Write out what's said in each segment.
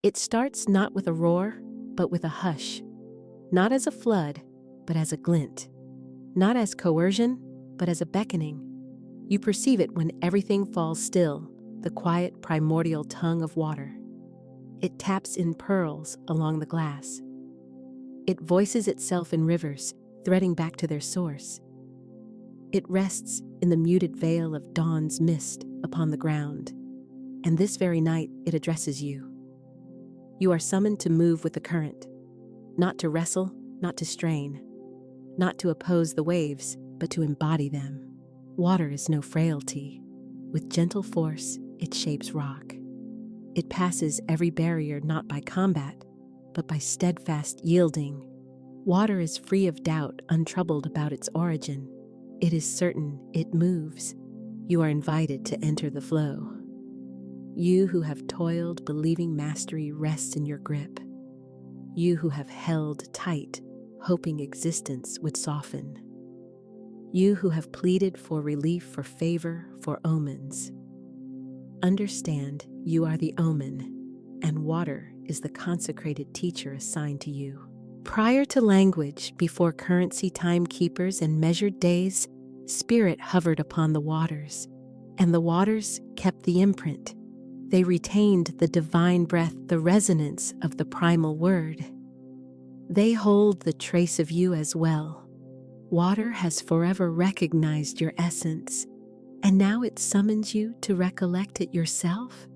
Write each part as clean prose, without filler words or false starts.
It starts not with a roar, but with a hush. Not as a flood, but as a glint. Not as coercion, but as a beckoning. You perceive it when everything falls still, the quiet primordial tongue of water. It taps in pearls along the glass. It voices itself in rivers, threading back to their source. It rests in the muted veil of dawn's mist upon the ground, and this very night it addresses you. You are summoned to move with the current, not to wrestle, not to strain, not to oppose the waves, but to embody them. Water is no frailty. With gentle force, it shapes rock. It passes every barrier not by combat, but by steadfast yielding. Water is free of doubt, untroubled about its origin. It is certain, it moves. You are invited to enter the flow. You who have toiled, believing mastery rests in your grip. You who have held tight, hoping existence would soften. You who have pleaded for relief, for favor, for omens. Understand, you are the omen, and water is the consecrated teacher assigned to you. Prior to language, before currency timekeepers and measured days, spirit hovered upon the waters, and the waters kept the imprint. They retained the divine breath, the resonance of the primal word. They hold the trace of you as well. Water has forever recognized your essence, and now it summons you to recollect it yourself.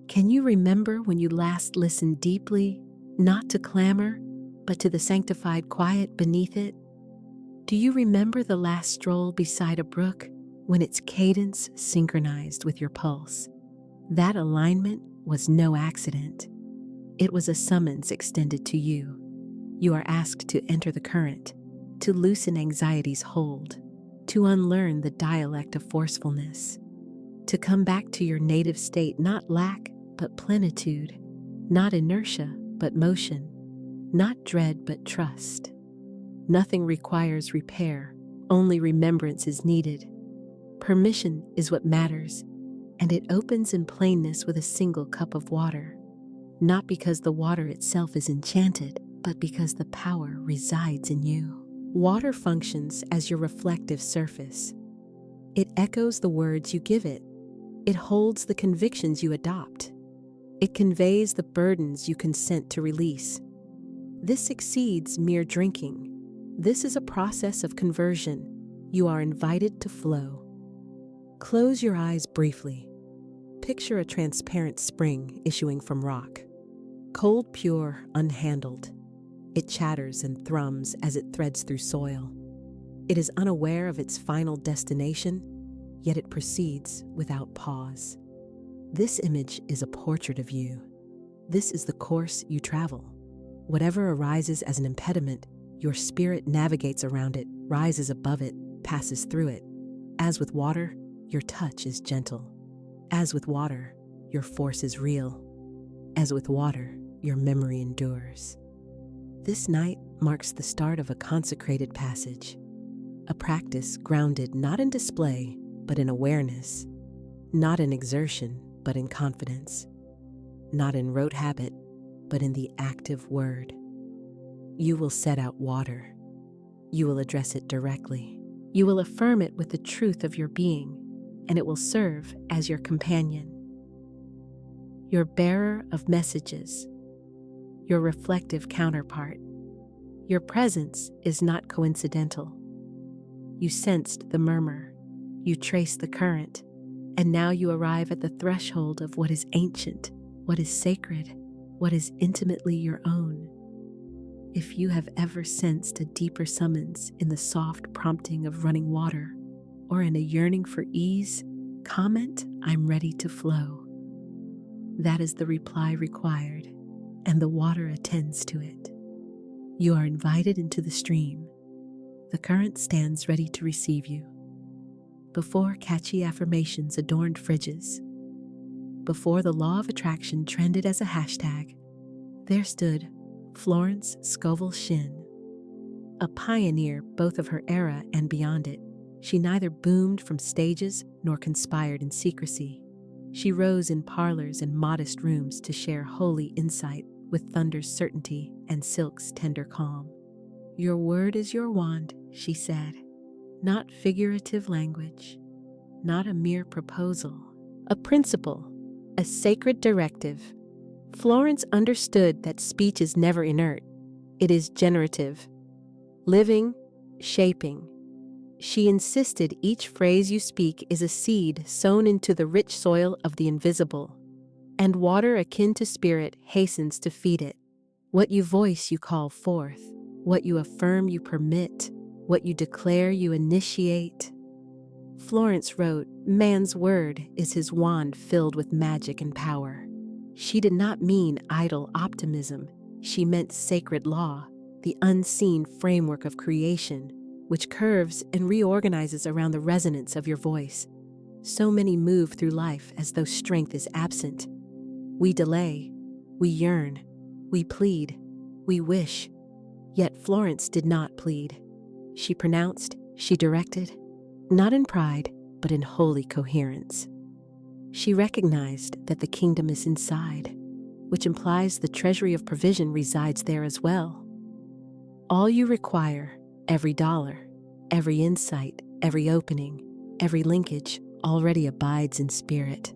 Can you remember when you last listened deeply, not to clamor, but to the sanctified quiet beneath it? Do you remember the last stroll beside a brook when its cadence synchronized with your pulse? That alignment was no accident. It was a summons extended to you. You are asked to enter the current, to loosen anxiety's hold, to unlearn the dialect of forcefulness, to come back to your native state, not lack, but plenitude, not inertia, but motion, not dread, but trust. Nothing requires repair, only remembrance is needed. Permission is what matters, and it opens in plainness with a single cup of water, not because the water itself is enchanted, but because the power resides in you. Water functions as your reflective surface. It echoes the words you give it. It holds the convictions you adopt. It conveys the burdens you consent to release. This exceeds mere drinking. This is a process of conversion. You are invited to flow. Close your eyes briefly. Picture a transparent spring issuing from rock. Cold, pure, unhandled. It chatters and thrums as it threads through soil. It is unaware of its final destination, yet it proceeds without pause. This image is a portrait of you. This is the course you travel. Whatever arises as an impediment, your spirit navigates around it, rises above it, passes through it. As with water, your touch is gentle. As with water, your force is real. As with water, your memory endures. This night marks the start of a consecrated passage, a practice grounded not in display, but in awareness, not in exertion, but in confidence, not in rote habit, but in the active word. You will set out water. You will address it directly. You will affirm it with the truth of your being, and it will serve as your companion, your bearer of messages, your reflective counterpart. Your presence is not coincidental. You sensed the murmur, you traced the current, and now you arrive at the threshold of what is ancient, what is sacred, what is intimately your own. If you have ever sensed a deeper summons in the soft prompting of running water, or in a yearning for ease, comment, "I'm ready to flow." That is the reply required, and the water attends to it. You are invited into the stream. The current stands ready to receive you. Before catchy affirmations adorned fridges, before the law of attraction trended as a hashtag, there stood Florence Scovel Shinn, a pioneer both of her era and beyond it. She neither boomed from stages nor conspired in secrecy. She rose in parlors and modest rooms to share holy insight with thunder's certainty and silk's tender calm. "Your word is your wand," she said, "not figurative language, not a mere proposal, a principle, a sacred directive." Florence understood that speech is never inert. It is generative, living, shaping. She insisted each phrase you speak is a seed sown into the rich soil of the invisible, and water akin to spirit hastens to feed it. What you voice you call forth, what you affirm you permit, what you declare you initiate. Florence wrote, "Man's word is his wand filled with magic and power." She did not mean idle optimism. She meant sacred law, the unseen framework of creation, which curves and reorganizes around the resonance of your voice. So many move through life as though strength is absent. We delay, we yearn, we plead, we wish. Yet Florence did not plead. She pronounced, she directed, not in pride, but in holy coherence. She recognized that the kingdom is inside, which implies the treasury of provision resides there as well. All you require, every dollar, every insight, every opening, every linkage, already abides in spirit,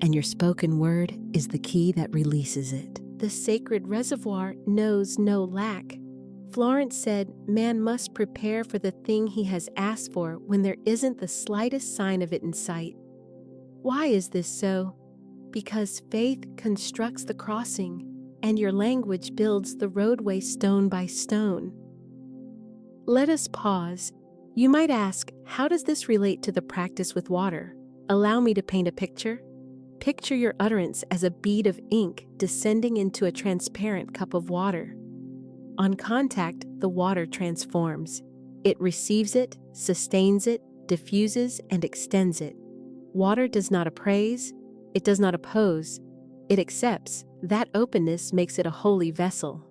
and your spoken word is the key that releases it. The sacred reservoir knows no lack. Florence said, "Man must prepare for the thing he has asked for when there isn't the slightest sign of it in sight." Why is this so? Because faith constructs the crossing, and your language builds the roadway stone by stone. Let us pause. You might ask, how does this relate to the practice with water? Allow me to paint a picture. Picture your utterance as a bead of ink descending into a transparent cup of water. On contact, the water transforms. It receives it, sustains it, diffuses, and extends it. Water does not appraise, it does not oppose, it accepts. That openness makes it a holy vessel.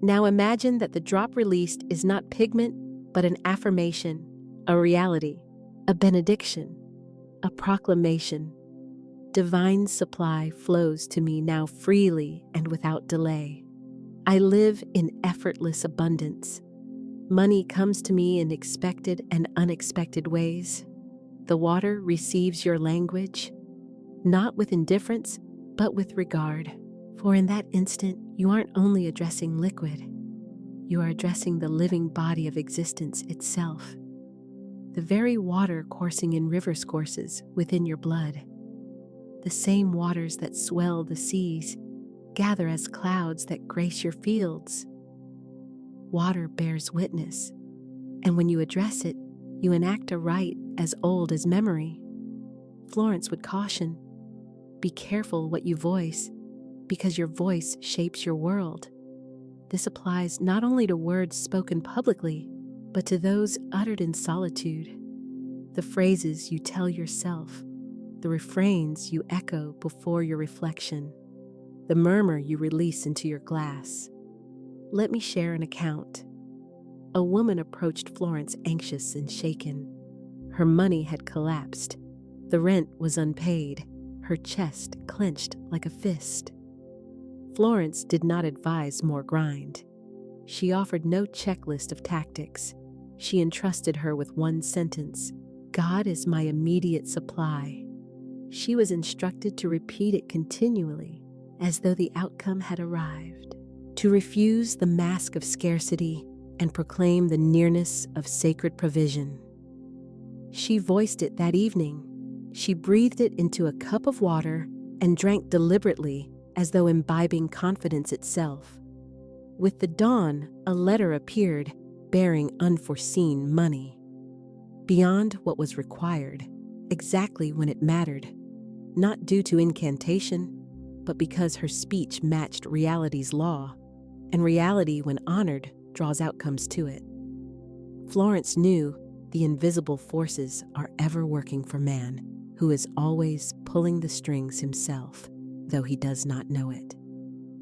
Now imagine that the drop released is not pigment, but an affirmation, a reality, a benediction, a proclamation. Divine supply flows to me now freely and without delay. I live in effortless abundance. Money comes to me in expected and unexpected ways. The water receives your language, not with indifference, but with regard. For in that instant, you aren't only addressing liquid, you are addressing the living body of existence itself. The very water coursing in rivers courses within your blood. The same waters that swell the seas gather as clouds that grace your fields. Water bears witness, and when you address it, you enact a rite as old as memory. Florence would caution, be careful what you voice, because your voice shapes your world. This applies not only to words spoken publicly, but to those uttered in solitude. The phrases you tell yourself, the refrains you echo before your reflection, the murmur you release into your glass. Let me share an account. A woman approached Florence anxious and shaken. Her money had collapsed. The rent was unpaid. Her chest clenched like a fist. Florence did not advise more grind. She offered no checklist of tactics. She entrusted her with one sentence: "God is my immediate supply." She was instructed to repeat it continually, as though the outcome had arrived, to refuse the mask of scarcity and proclaim the nearness of sacred provision. She voiced it that evening. She breathed it into a cup of water and drank deliberately, as though imbibing confidence itself. With the dawn, a letter appeared, bearing unforeseen money. Beyond what was required, exactly when it mattered, not due to incantation, but because her speech matched reality's law, and reality, when honored, draws outcomes to it. Florence knew the invisible forces are ever working for man, who is always pulling the strings himself, though he does not know it.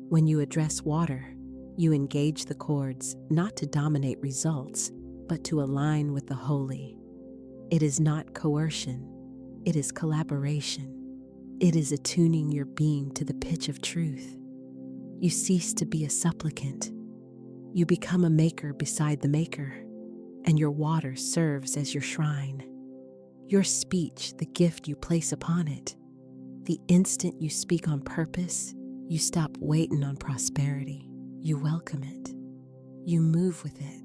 When you address water, you engage the chords not to dominate results, but to align with the holy. It is not coercion, it is collaboration. It is attuning your being to the pitch of truth. You cease to be a supplicant. You become a maker beside the maker, and your water serves as your shrine. Your speech, the gift you place upon it. The instant you speak on purpose, you stop waiting on prosperity. You welcome it. You move with it.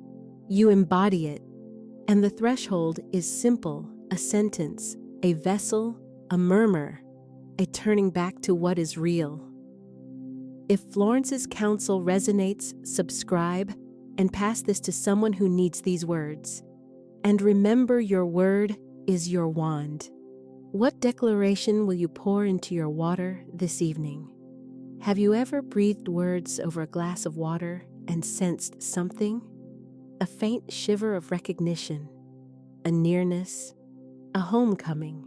You embody it. And the threshold is simple, a sentence, a vessel, a murmur, a turning back to what is real. If Florence's counsel resonates, subscribe and pass this to someone who needs these words. And remember, your word is your wand. What declaration will you pour into your water this evening? Have you ever breathed words over a glass of water and sensed something? A faint shiver of recognition, a nearness, a homecoming.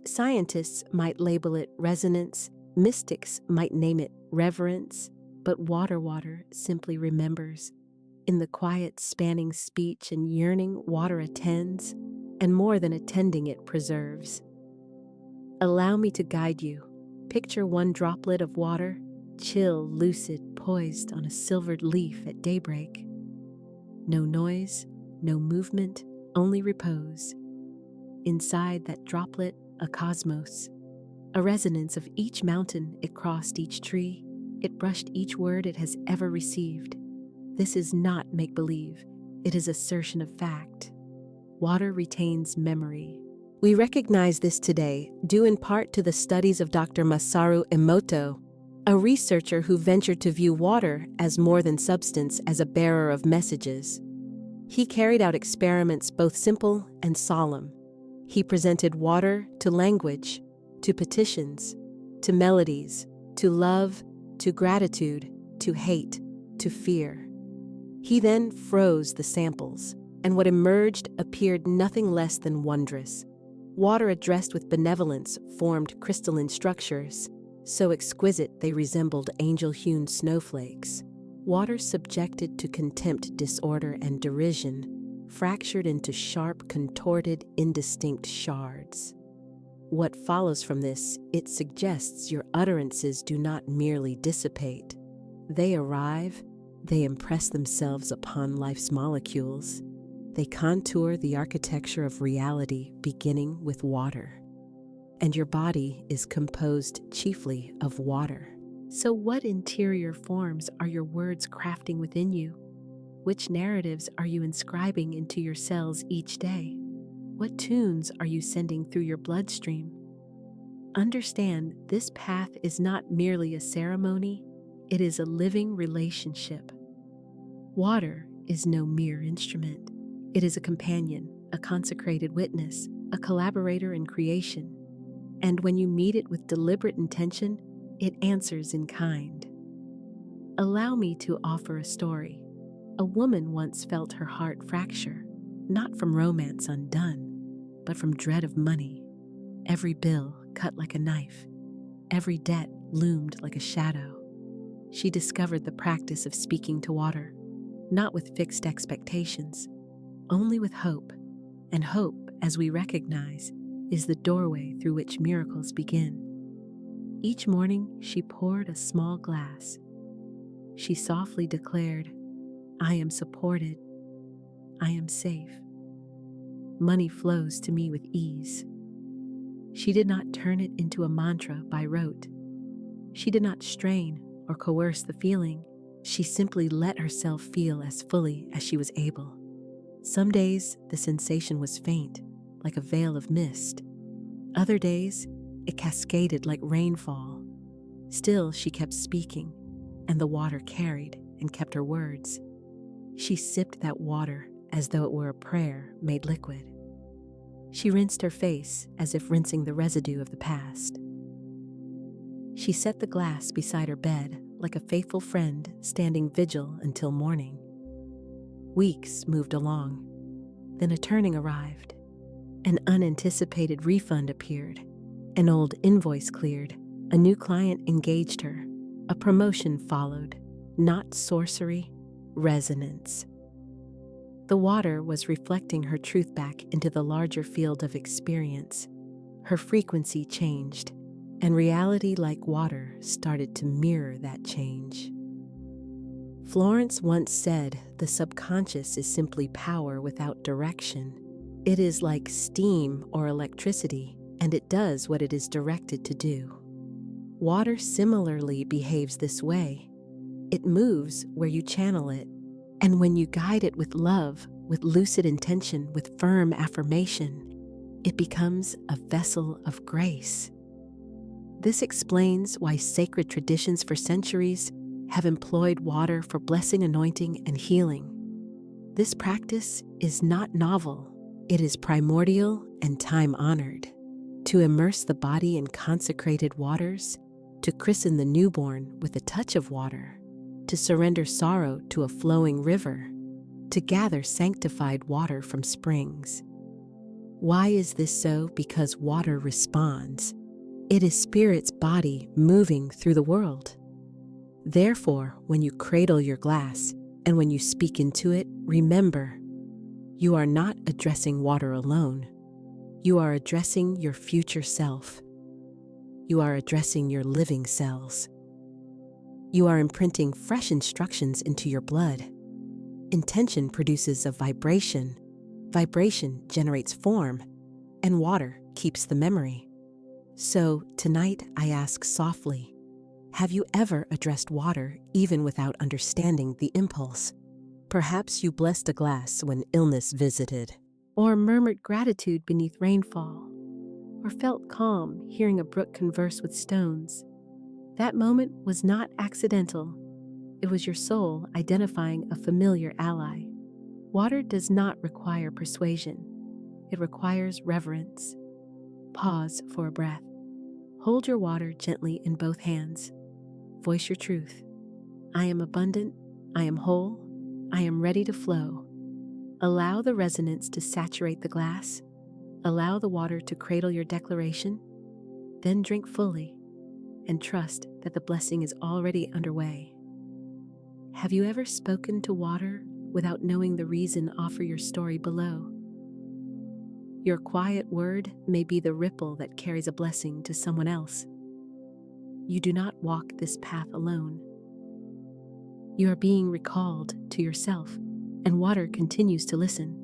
Scientists might label it resonance, mystics might name it reverence, but water simply remembers. In the quiet spanning speech and yearning, water attends, and more than attending, it preserves. Allow me to guide you. Picture one droplet of water, chill, lucid, poised on a silvered leaf at daybreak. No noise, no movement, only repose. Inside that droplet, a cosmos, a resonance of each mountain it crossed, each tree, it brushed each word it has ever received. This is not make-believe, it is assertion of fact. Water retains memory. We recognize this today, due in part to the studies of Dr. Masaru Emoto, a researcher who ventured to view water as more than substance, as a bearer of messages. He carried out experiments both simple and solemn. He presented water to language, to petitions, to melodies, to love, to gratitude, to hate, to fear. He then froze the samples, and what emerged appeared nothing less than wondrous. Water addressed with benevolence formed crystalline structures, so exquisite they resembled angel-hewn snowflakes. Water subjected to contempt, disorder, and derision, fractured into sharp, contorted, indistinct shards. What follows from this, it suggests your utterances do not merely dissipate. They arrive, they impress themselves upon life's molecules. They contour the architecture of reality, beginning with water. And your body is composed chiefly of water. So what interior forms are your words crafting within you? Which narratives are you inscribing into your cells each day? What tunes are you sending through your bloodstream? Understand, this path is not merely a ceremony, it is a living relationship. Water is no mere instrument. It is a companion, a consecrated witness, a collaborator in creation. And when you meet it with deliberate intention, it answers in kind. Allow me to offer a story. A woman once felt her heart fracture, not from romance undone, but from dread of money. Every bill cut like a knife. Every debt loomed like a shadow. She discovered the practice of speaking to water, not with fixed expectations, only with hope. And hope, as we recognize, is the doorway through which miracles begin. Each morning, she poured a small glass. She softly declared, "I am supported. I am safe. Money flows to me with ease." She did not turn it into a mantra by rote. She did not strain or coerce the feeling. She simply let herself feel as fully as she was able. Some days, the sensation was faint, like a veil of mist. Other days, it cascaded like rainfall. Still, she kept speaking, and the water carried and kept her words. She sipped that water as though it were a prayer made liquid. She rinsed her face as if rinsing the residue of the past. She set the glass beside her bed like a faithful friend standing vigil until morning. Weeks moved along. Then a turning arrived. An unanticipated refund appeared. An old invoice cleared. A new client engaged her. A promotion followed. Not sorcery, resonance. The water was reflecting her truth back into the larger field of experience. Her frequency changed. And reality, like water, started to mirror that change. Florence once said, "The subconscious is simply power without direction. It is like steam or electricity, and it does what it is directed to do." Water similarly behaves this way. It moves where you channel it, and when you guide it with love, with lucid intention, with firm affirmation, it becomes a vessel of grace. This explains why sacred traditions for centuries have employed water for blessing, anointing, and healing. This practice is not novel. It is primordial and time-honored. To immerse the body in consecrated waters, to christen the newborn with a touch of water, to surrender sorrow to a flowing river, to gather sanctified water from springs. Why is this so? Because water responds. It is Spirit's body moving through the world. Therefore, when you cradle your glass and when you speak into it, remember, you are not addressing water alone. You are addressing your future self. You are addressing your living cells. You are imprinting fresh instructions into your blood. Intention produces a vibration. Vibration generates form, and water keeps the memory. So tonight I ask softly, have you ever addressed water even without understanding the impulse? Perhaps you blessed a glass when illness visited, or murmured gratitude beneath rainfall, or felt calm hearing a brook converse with stones. That moment was not accidental. It was your soul identifying a familiar ally. Water does not require persuasion. It requires reverence. Pause for a breath. Hold your water gently in both hands. Voice your truth. I am abundant. I am whole. I am ready to flow. Allow the resonance to saturate the glass. Allow the water to cradle your declaration. Then drink fully and trust that the blessing is already underway. Have you ever spoken to water without knowing the reason? Offer your story below. Your quiet word may be the ripple that carries a blessing to someone else. You do not walk this path alone. You are being recalled to yourself, and water continues to listen.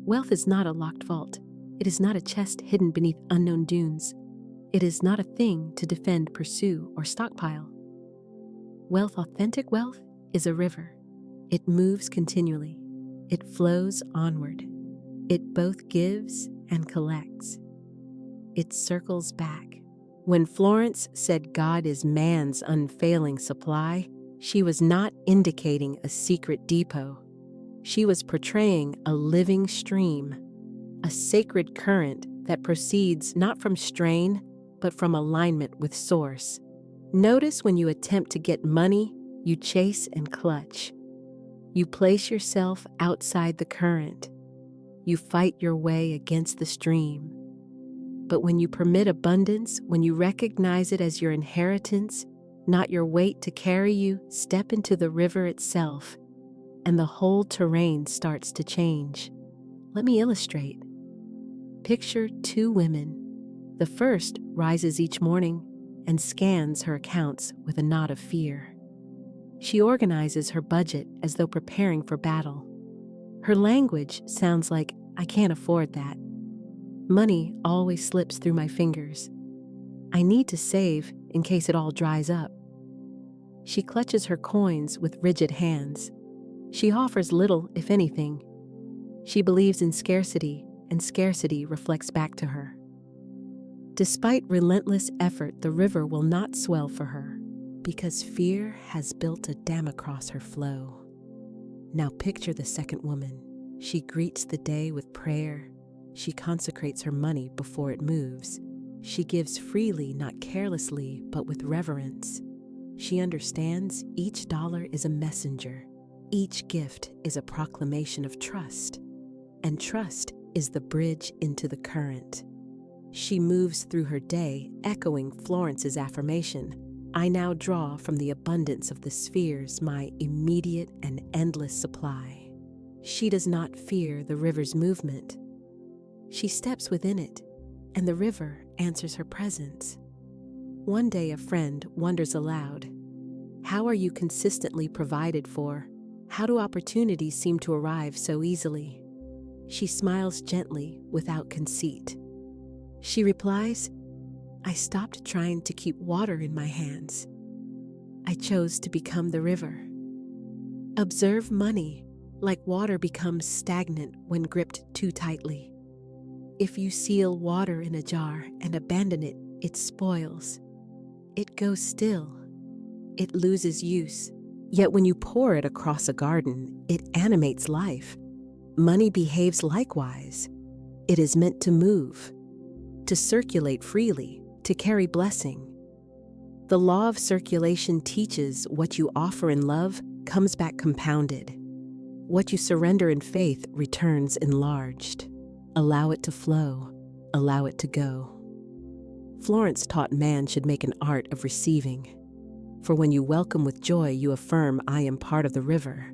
Wealth is not a locked vault. It is not a chest hidden beneath unknown dunes. It is not a thing to defend, pursue, or stockpile. Wealth, authentic wealth, is a river. It moves continually. It flows onward. It both gives and collects. It circles back. When Florence said God is man's unfailing supply, she was not indicating a secret depot. She was portraying a living stream, a sacred current that proceeds not from strain, but from alignment with source. Notice when you attempt to get money, you chase and clutch. You place yourself outside the current. You fight your way against the stream. But when you permit abundance, when you recognize it as your inheritance, not your weight to carry you, step into the river itself, and the whole terrain starts to change. Let me illustrate. Picture two women. The first rises each morning and scans her accounts with a nod of fear. She organizes her budget as though preparing for battle. Her language sounds like, "I can't afford that. Money always slips through my fingers. I need to save in case it all dries up." She clutches her coins with rigid hands. She offers little, if anything. She believes in scarcity, and scarcity reflects back to her. Despite relentless effort, the river will not swell for her, because fear has built a dam across her flow. Now picture the second woman. She greets the day with prayer. She consecrates her money before it moves. She gives freely, not carelessly, but with reverence. She understands each dollar is a messenger. Each gift is a proclamation of trust. And trust is the bridge into the current. She moves through her day, echoing Florence's affirmation, "I now draw from the abundance of the spheres my immediate and endless supply." She does not fear the river's movement. She steps within it, and the river answers her presence. One day a friend wonders aloud, how are you consistently provided for? How do opportunities seem to arrive so easily? She smiles gently without conceit. She replies, I stopped trying to keep water in my hands. I chose to become the river. Observe money, like water becomes stagnant when gripped too tightly. If you seal water in a jar and abandon it, it spoils. It goes still. It loses use. Yet when you pour it across a garden, it animates life. Money behaves likewise. It is meant to move, to circulate freely, to carry blessing. The law of circulation teaches what you offer in love comes back compounded. What you surrender in faith returns enlarged. Allow it to flow. Allow it to go. Florence taught man should make an art of receiving. For when you welcome with joy, you affirm, I am part of the river.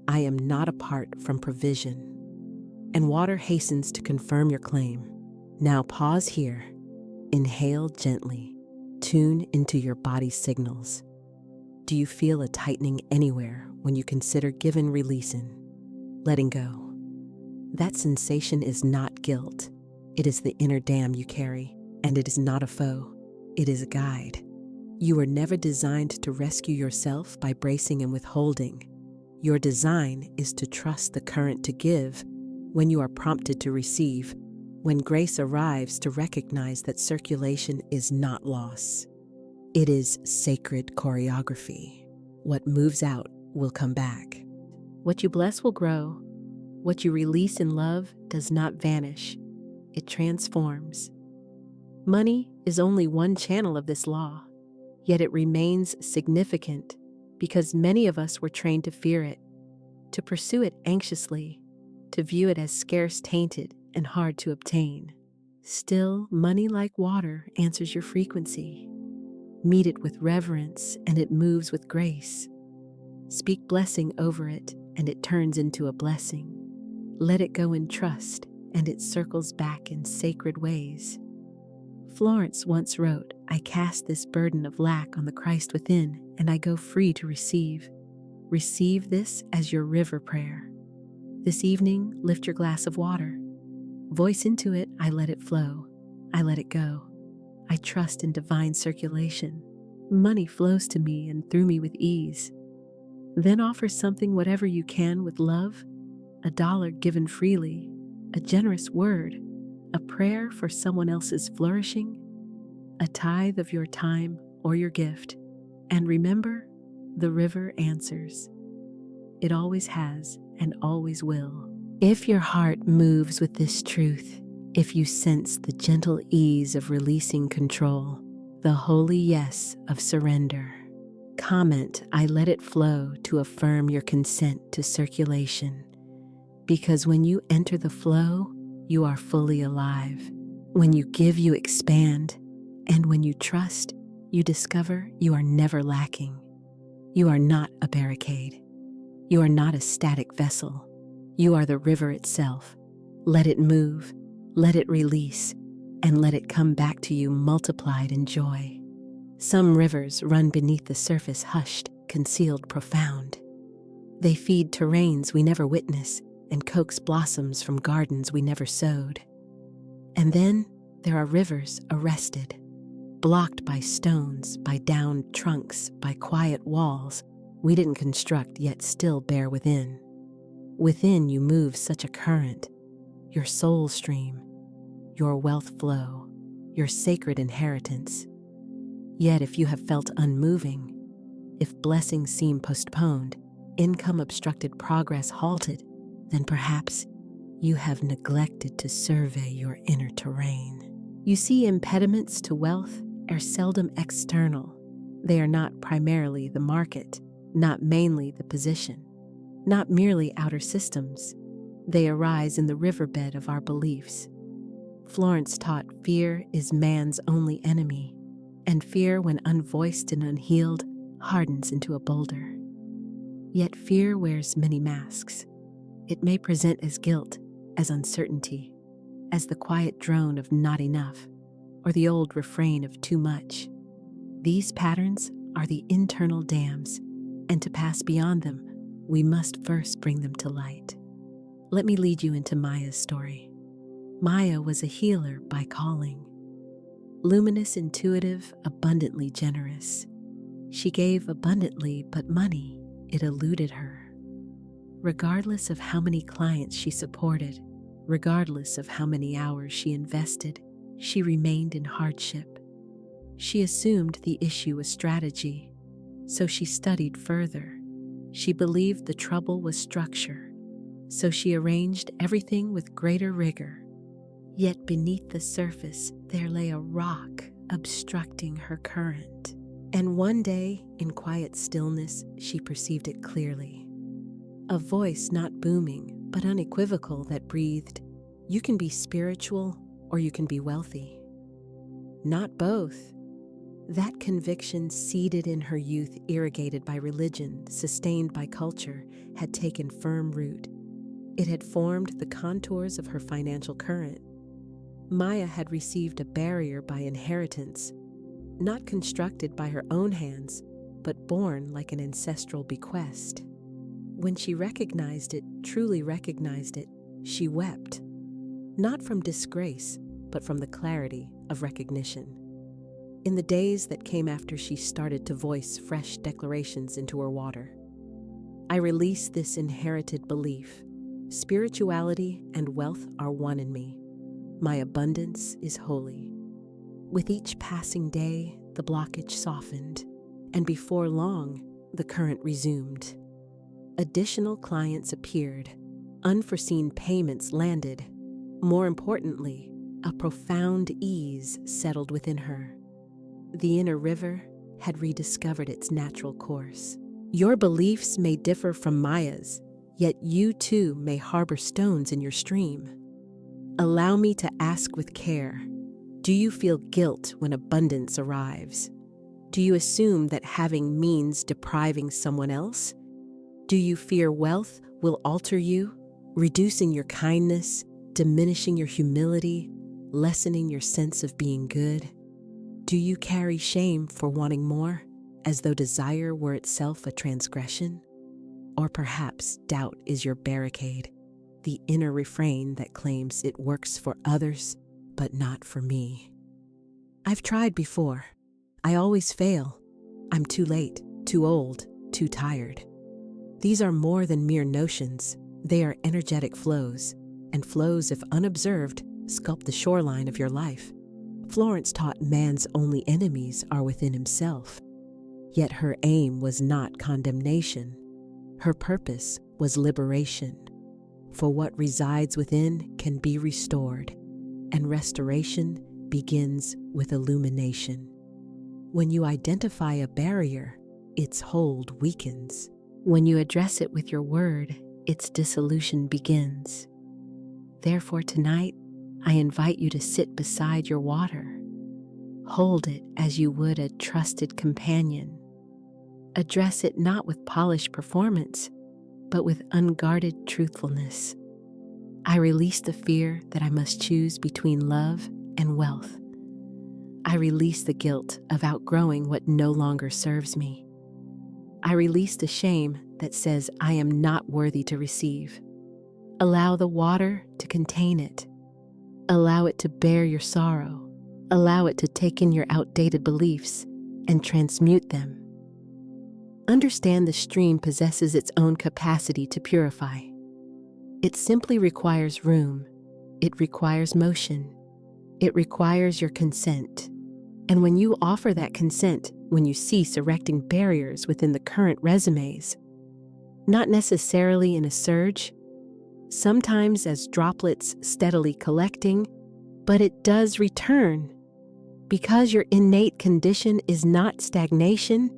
I am not apart from provision. And water hastens to confirm your claim. Now pause here. Inhale gently. Tune into your body's signals. Do you feel a tightening anywhere when you consider giving, releasing, letting go? That sensation is not guilt. It is the inner dam you carry, and it is not a foe. It is a guide. You were never designed to rescue yourself by bracing and withholding. Your design is to trust the current to give when you are prompted to receive, when grace arrives to recognize that circulation is not loss. It is sacred choreography. What moves out will come back. What you bless will grow. What you release in love does not vanish. It transforms. Money is only one channel of this law. Yet it remains significant because many of us were trained to fear it, to pursue it anxiously, to view it as scarce, tainted, and hard to obtain. Still, money, like water, answers your frequency. Meet it with reverence, and it moves with grace. Speak blessing over it, and it turns into a blessing. Let it go in trust, and it circles back in sacred ways. Florence once wrote, I cast this burden of lack on the Christ within, and I go free to receive. Receive this as your river prayer. This evening, lift your glass of water. Voice into it, I let it flow. I let it go. I trust in divine circulation. Money flows to me and through me with ease. Then offer something, whatever you can, with love. $1 given freely, a generous word, a prayer for someone else's flourishing, a tithe of your time or your gift. And remember, the river answers. It always has and always will. If your heart moves with this truth, if you sense the gentle ease of releasing control, the holy yes of surrender, comment, I let it flow, to affirm your consent to circulation. Because when you enter the flow, you are fully alive. When you give, you expand. And when you trust, you discover you are never lacking. You are not a barricade. You are not a static vessel. You are the river itself. Let it move, let it release, and let it come back to you multiplied in joy. Some rivers run beneath the surface, hushed, concealed, profound. They feed terrains we never witness and coax blossoms from gardens we never sowed. And then there are rivers arrested, blocked by stones, by downed trunks, by quiet walls we didn't construct yet still bear within. Within you move such a current, your soul stream, your wealth flow, your sacred inheritance. Yet if you have felt unmoving, if blessings seem postponed, income obstructed, progress halted, then perhaps you have neglected to survey your inner terrain. You see, impediments to wealth are seldom external. They are not primarily the market, not mainly the position, not merely outer systems. They arise in the riverbed of our beliefs. Florence taught fear is man's only enemy, and fear, when unvoiced and unhealed, hardens into a boulder. Yet fear wears many masks. It may present as guilt, as uncertainty, as the quiet drone of not enough, or the old refrain of too much. These patterns are the internal dams, and to pass beyond them, we must first bring them to light. Let me lead you into Maya's story. Maya was a healer by calling. Luminous, intuitive, abundantly generous. She gave abundantly, but money, it eluded her. Regardless of how many clients she supported, regardless of how many hours she invested, she remained in hardship. She assumed the issue was strategy, so she studied further. She believed the trouble was structure, so she arranged everything with greater rigor. Yet beneath the surface, there lay a rock obstructing her current. And one day, in quiet stillness, she perceived it clearly. A voice not booming, but unequivocal, that breathed, "You can be spiritual or you can be wealthy. Not both." That conviction, seeded in her youth, irrigated by religion, sustained by culture, had taken firm root. It had formed the contours of her financial current. Maya had received a barrier by inheritance, not constructed by her own hands, but born like an ancestral bequest. When she recognized it, truly recognized it, she wept, not from disgrace, but from the clarity of recognition. In the days that came after, she started to voice fresh declarations into her water. I release this inherited belief. Spirituality and wealth are one in me. My abundance is holy. With each passing day, the blockage softened, and before long, the current resumed. Additional clients appeared, unforeseen payments landed. More importantly, a profound ease settled within her. The inner river had rediscovered its natural course. Your beliefs may differ from Maya's, yet you too may harbor stones in your stream. Allow me to ask with care, do you feel guilt when abundance arrives? Do you assume that having means depriving someone else? Do you fear wealth will alter you, reducing your kindness, diminishing your humility, lessening your sense of being good? Do you carry shame for wanting more, as though desire were itself a transgression? Or perhaps doubt is your barricade, the inner refrain that claims it works for others, but not for me. I've tried before. I always fail. I'm too late, too old, too tired. These are more than mere notions. They are energetic flows, and flows, if unobserved, sculpt the shoreline of your life. Florence taught man's only enemies are within himself. Yet her aim was not condemnation. Her purpose was liberation. For what resides within can be restored, and restoration begins with illumination. When you identify a barrier, its hold weakens. When you address it with your word, its dissolution begins. Therefore, tonight, I invite you to sit beside your water. Hold it as you would a trusted companion. Address it not with polished performance, but with unguarded truthfulness. I release the fear that I must choose between love and wealth. I release the guilt of outgrowing what no longer serves me. I release the shame that says I am not worthy to receive. Allow the water to contain it. Allow it to bear your sorrow. Allow it to take in your outdated beliefs and transmute them. Understand the stream possesses its own capacity to purify. It simply requires room. It requires motion. It requires your consent. And when you offer that consent, when you cease erecting barriers within the current resumes, not necessarily in a surge, sometimes as droplets steadily collecting, but it does return. Because your innate condition is not stagnation,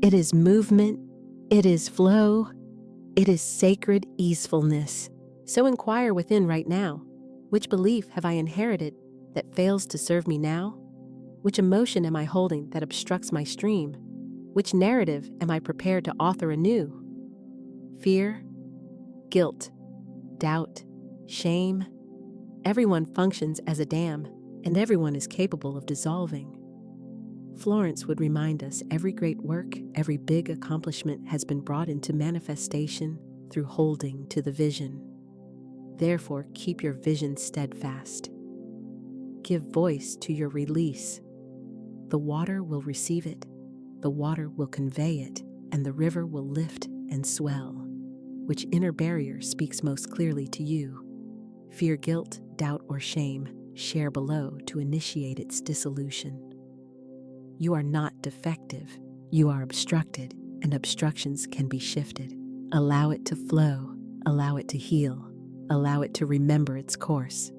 it is movement, it is flow, it is sacred easefulness. So inquire within right now, which belief have I inherited that fails to serve me now? Which emotion am I holding that obstructs my stream? Which narrative am I prepared to author anew? Fear, guilt, doubt, shame. Everyone functions as a dam, and everyone is capable of dissolving. Florence would remind us every great work, every big accomplishment has been brought into manifestation through holding to the vision. Therefore, keep your vision steadfast. Give voice to your release. The water will receive it, the water will convey it, and the river will lift and swell. Which inner barrier speaks most clearly to you? Fear, guilt, doubt, or shame? Share below to initiate its dissolution. You are not defective, you are obstructed, and obstructions can be shifted. Allow it to flow, allow it to heal, allow it to remember its course.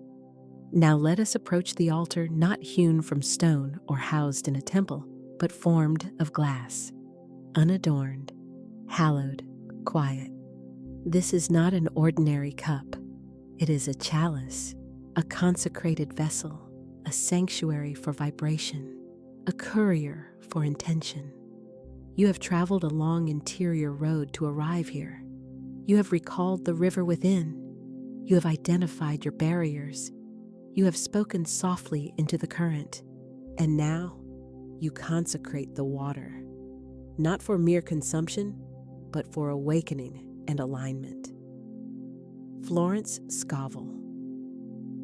Now let us approach the altar not hewn from stone or housed in a temple, but formed of glass, unadorned, hallowed, quiet. This is not an ordinary cup. It is a chalice, a consecrated vessel, a sanctuary for vibration, a courier for intention. You have traveled a long interior road to arrive here. You have recalled the river within. You have identified your barriers. You have spoken softly into the current. And now, you consecrate the water, not for mere consumption, but for awakening and alignment. Florence Scovel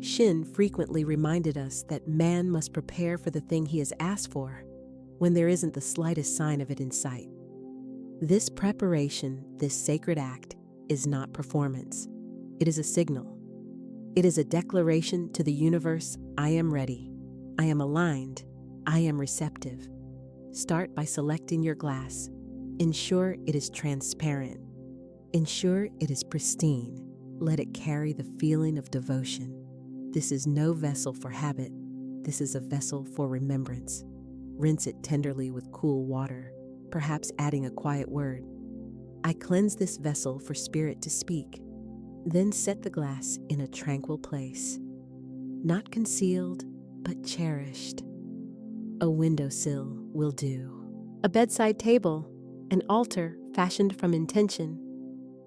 Shinn frequently reminded us that man must prepare for the thing he has asked for when there isn't the slightest sign of it in sight. This preparation, this sacred act, is not performance. It is a signal. It is a declaration to the universe, I am ready, I am aligned, I am receptive. Start by selecting your glass. Ensure it is transparent. Ensure it is pristine. Let it carry the feeling of devotion. This is no vessel for habit. This is a vessel for remembrance. Rinse it tenderly with cool water, perhaps adding a quiet word. I cleanse this vessel for spirit to speak. Then set the glass in a tranquil place, not concealed, but cherished. A windowsill will do. A bedside table, an altar fashioned from intention.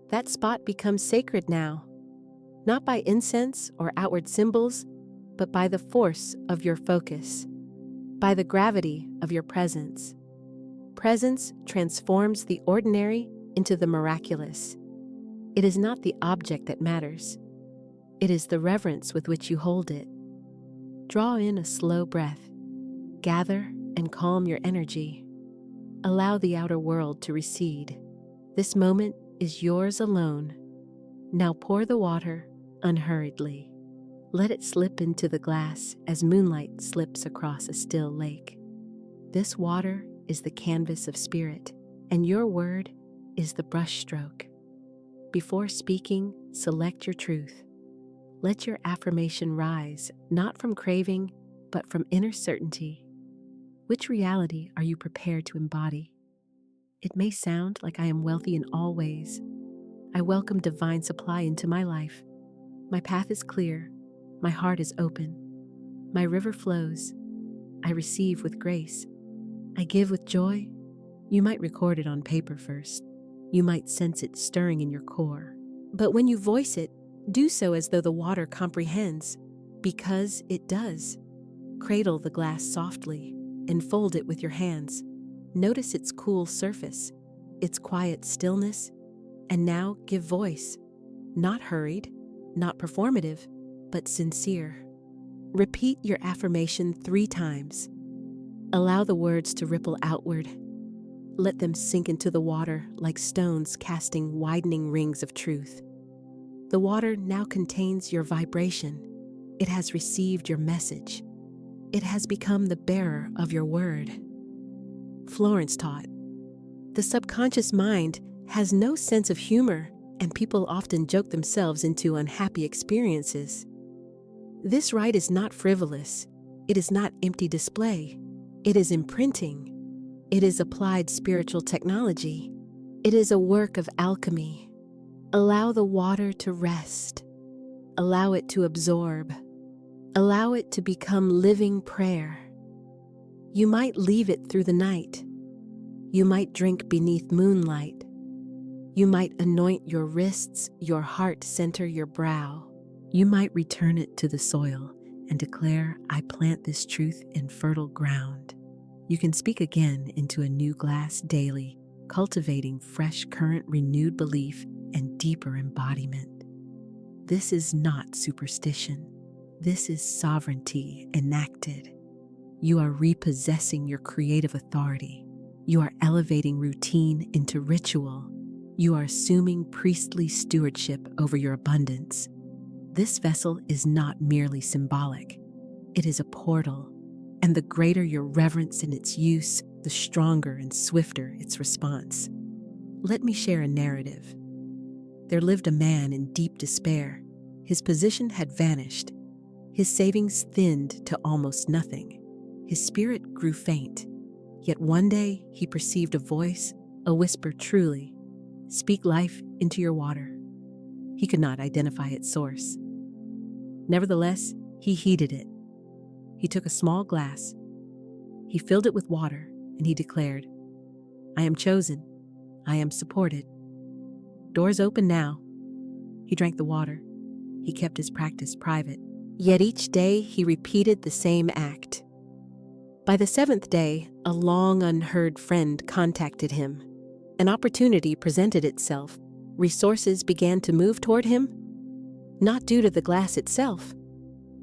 That spot becomes sacred now, not by incense or outward symbols, but by the force of your focus, by the gravity of your presence. Presence transforms the ordinary into the miraculous. It is not the object that matters. It is the reverence with which you hold it. Draw in a slow breath. Gather and calm your energy. Allow the outer world to recede. This moment is yours alone. Now pour the water unhurriedly. Let it slip into the glass as moonlight slips across a still lake. This water is the canvas of spirit, and your word is the brushstroke. Before speaking, select your truth. Let your affirmation rise, not from craving, but from inner certainty. Which reality are you prepared to embody? It may sound like I am wealthy in all ways. I welcome divine supply into my life. My path is clear. My heart is open. My river flows. I receive with grace. I give with joy. You might record it on paper first. You might sense it stirring in your core. But when you voice it, do so as though the water comprehends, because it does. Cradle the glass softly and fold it with your hands. Notice its cool surface, its quiet stillness, and now give voice. Not hurried, not performative, but sincere. Repeat your affirmation 3 times. Allow the words to ripple outward. Let them sink into the water like stones casting widening rings of truth. The water now contains your vibration. It has received your message. It has become the bearer of your word. Florence taught, the subconscious mind has no sense of humor, and people often joke themselves into unhappy experiences. This rite is not frivolous. It is not empty display. It is imprinting. It is applied spiritual technology. It is a work of alchemy. Allow the water to rest. Allow it to absorb. Allow it to become living prayer. You might leave it through the night. You might drink beneath moonlight. You might anoint your wrists, your heart center, your brow. You might return it to the soil and declare, I plant this truth in fertile ground. You can speak again into a new glass daily, cultivating fresh current, renewed belief, and deeper embodiment. This is not superstition. This is sovereignty enacted. You are repossessing your creative authority. You are elevating routine into ritual. You are assuming priestly stewardship over your abundance. This vessel is not merely symbolic. It is a portal, and the greater your reverence in its use, the stronger and swifter its response. Let me share a narrative. There lived a man in deep despair. His position had vanished. His savings thinned to almost nothing. His spirit grew faint. Yet one day he perceived a voice, a whisper truly, "Speak life into your water." He could not identify its source. Nevertheless, he heeded it. He took a small glass. He filled it with water, and he declared, "I am chosen. I am supported. Doors open now." He drank the water. He kept his practice private. Yet each day he repeated the same act. By the seventh day, a long unheard friend contacted him. An opportunity presented itself. Resources began to move toward him, not due to the glass itself,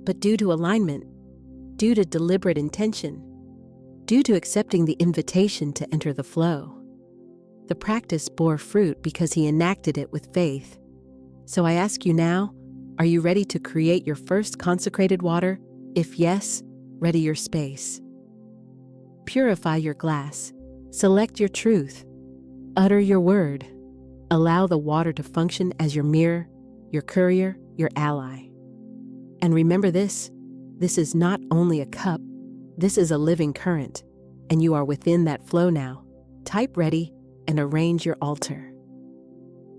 but due to alignment, due to deliberate intention, due to accepting the invitation to enter the flow. The practice bore fruit because he enacted it with faith. So I ask you now, are you ready to create your first consecrated water? If yes, ready your space. Purify your glass. Select your truth. Utter your word. Allow the water to function as your mirror, your courier, your ally. And remember this is not only a cup, this is a living current, and you are within that flow now. Type ready and arrange your altar.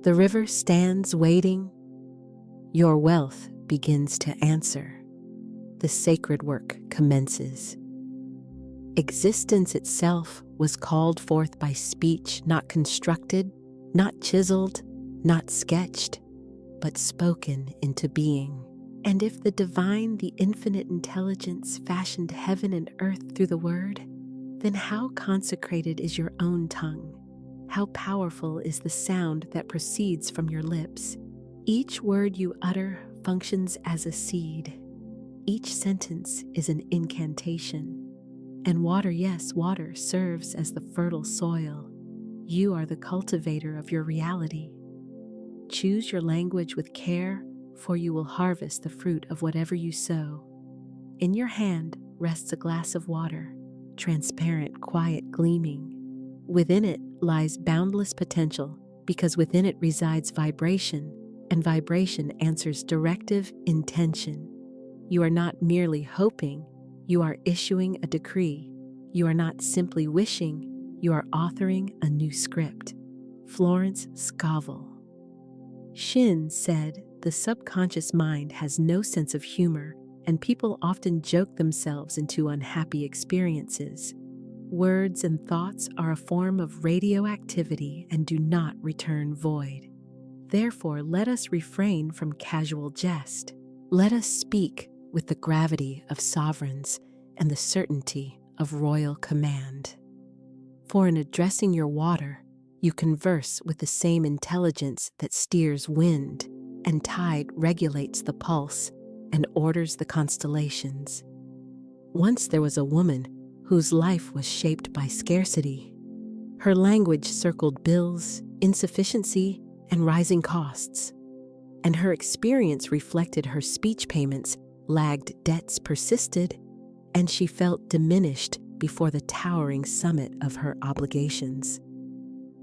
The river stands waiting. Your wealth begins to answer. The sacred work commences. Existence itself was called forth by speech not constructed, not chiseled, not sketched, but spoken into being. And if the divine, the infinite intelligence fashioned heaven and earth through the word, then how consecrated is your own tongue? How powerful is the sound that proceeds from your lips? Each word you utter functions as a seed. Each sentence is an incantation. And water, yes, water serves as the fertile soil. You are the cultivator of your reality. Choose your language with care, for you will harvest the fruit of whatever you sow. In your hand rests a glass of water, transparent, quiet, gleaming. Within it lies boundless potential, because within it resides vibration, and vibration answers directive intention. You are not merely hoping, you are issuing a decree. You are not simply wishing, you are authoring a new script. Florence Scovel Shinn said, "The subconscious mind has no sense of humor, and people often joke themselves into unhappy experiences. Words and thoughts are a form of radioactivity and do not return void. Therefore, let us refrain from casual jest. Let us speak with the gravity of sovereigns and the certainty of royal command. For in addressing your water, you converse with the same intelligence that steers wind, and tide regulates the pulse and orders the constellations." Once there was a woman whose life was shaped by scarcity. Her language circled bills, insufficiency, and rising costs. And her experience reflected her speech payments, lagged debts persisted, and she felt diminished before the towering summit of her obligations.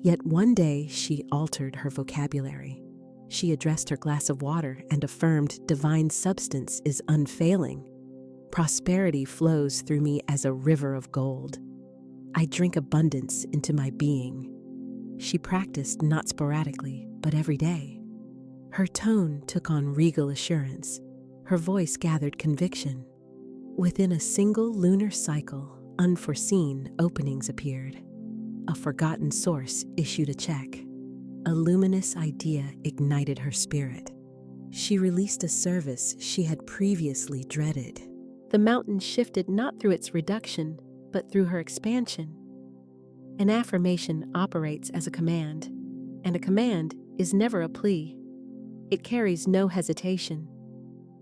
Yet one day she altered her vocabulary. She addressed her glass of water and affirmed divine substance is unfailing. Prosperity flows through me as a river of gold. I drink abundance into my being. She practiced not sporadically, but every day. Her tone took on regal assurance. Her voice gathered conviction. Within a single lunar cycle, unforeseen openings appeared. A forgotten source issued a check. A luminous idea ignited her spirit. She released a service she had previously dreaded. The mountain shifted not through its reduction, but through her expansion. An affirmation operates as a command, and a command is never a plea. It carries no hesitation.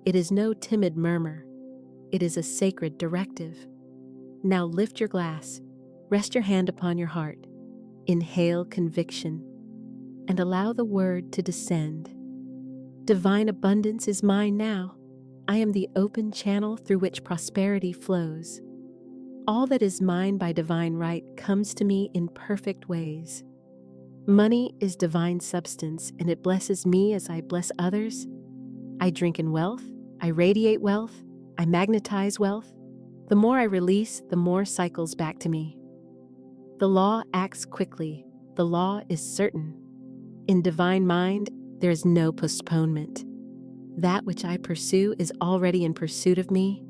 It is no timid murmur. It is a sacred directive. Now lift your glass, rest your hand upon your heart, inhale conviction, and allow the word to descend. Divine abundance is mine now. I am the open channel through which prosperity flows. All that is mine by divine right comes to me in perfect ways. Money is divine substance, and it blesses me as I bless others. I drink in wealth, I radiate wealth, I magnetize wealth. The more I release, the more cycles back to me. The law acts quickly. The law is certain. In divine mind, there is no postponement. That which I pursue is already in pursuit of me.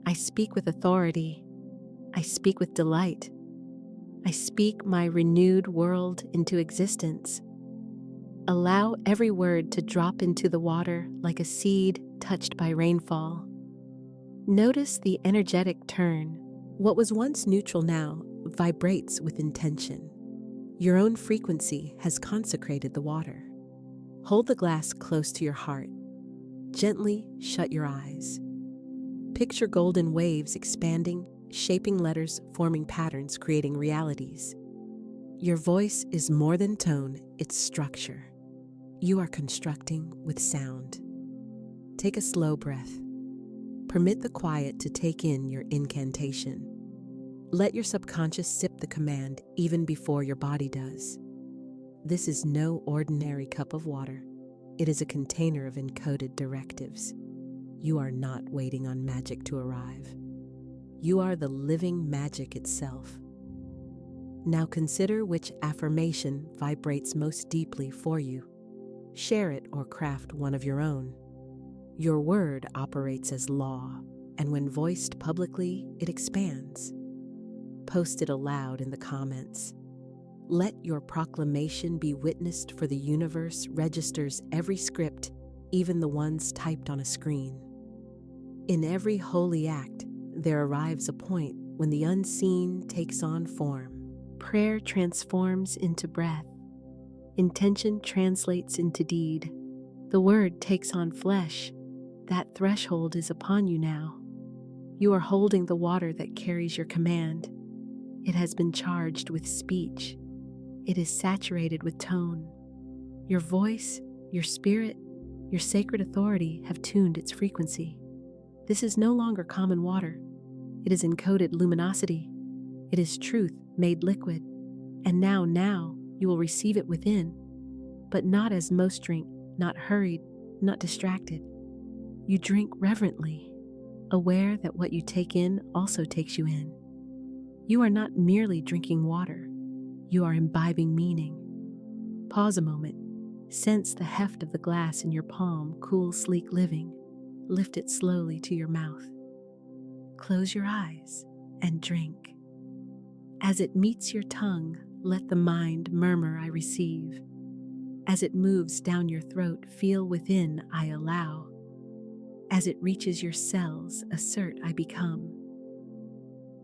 I speak with authority. I speak with delight. I speak my renewed world into existence. Allow every word to drop into the water like a seed touched by rainfall. Notice the energetic turn. What was once neutral now vibrates with intention. Your own frequency has consecrated the water. Hold the glass close to your heart. Gently shut your eyes. Picture golden waves expanding, shaping letters, forming patterns, creating realities. Your voice is more than tone, it's structure. You are constructing with sound. Take a slow breath. Permit the quiet to take in your incantation. Let your subconscious sip the command even before your body does. This is no ordinary cup of water. It is a container of encoded directives. You are not waiting on magic to arrive. You are the living magic itself. Now consider which affirmation vibrates most deeply for you. Share it or craft one of your own. Your word operates as law, and when voiced publicly, it expands. Post it aloud in the comments. Let your proclamation be witnessed, for the universe registers every script, even the ones typed on a screen. In every holy act, there arrives a point when the unseen takes on form. Prayer transforms into breath. Intention translates into deed. The word takes on flesh. That threshold is upon you now. You are holding the water that carries your command. It has been charged with speech. It is saturated with tone. Your voice, your spirit, your sacred authority have tuned its frequency. This is no longer common water. It is encoded luminosity. It is truth made liquid. And now you will receive it within, but not as most drink, not hurried, not distracted. You drink reverently, aware that what you take in also takes you in. You are not merely drinking water. You are imbibing meaning. Pause a moment. Sense the heft of the glass in your palm, cool, sleek living. Lift it slowly to your mouth. Close your eyes and drink. As it meets your tongue, let the mind murmur, I receive. As it moves down your throat, feel within, I allow. As it reaches your cells, assert, I become.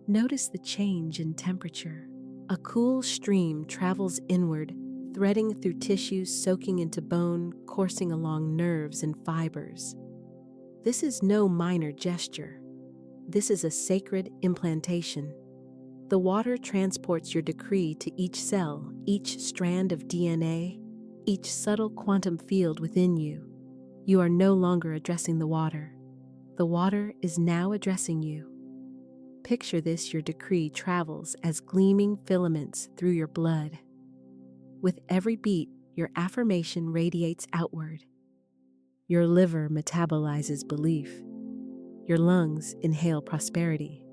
Notice the change in temperature. A cool stream travels inward, threading through tissues, soaking into bone, coursing along nerves and fibers. This is no minor gesture. This is a sacred implantation. The water transports your decree to each cell, each strand of DNA, each subtle quantum field within you. You are no longer addressing the water. The water is now addressing you. Picture this: your decree travels as gleaming filaments through your blood. With every beat, your affirmation radiates outward. Your liver metabolizes belief. Your lungs inhale prosperity.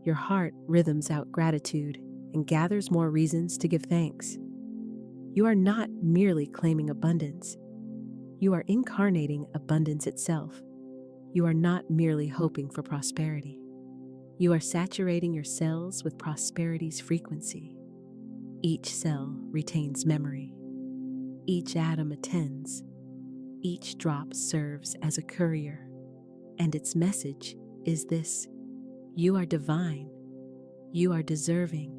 Your heart rhythms out gratitude and gathers more reasons to give thanks. You are not merely claiming abundance. You are incarnating abundance itself. You are not merely hoping for prosperity. You are saturating your cells with prosperity's frequency. Each cell retains memory. Each atom attends. Each drop serves as a courier. And its message is this: you are divine. You are deserving.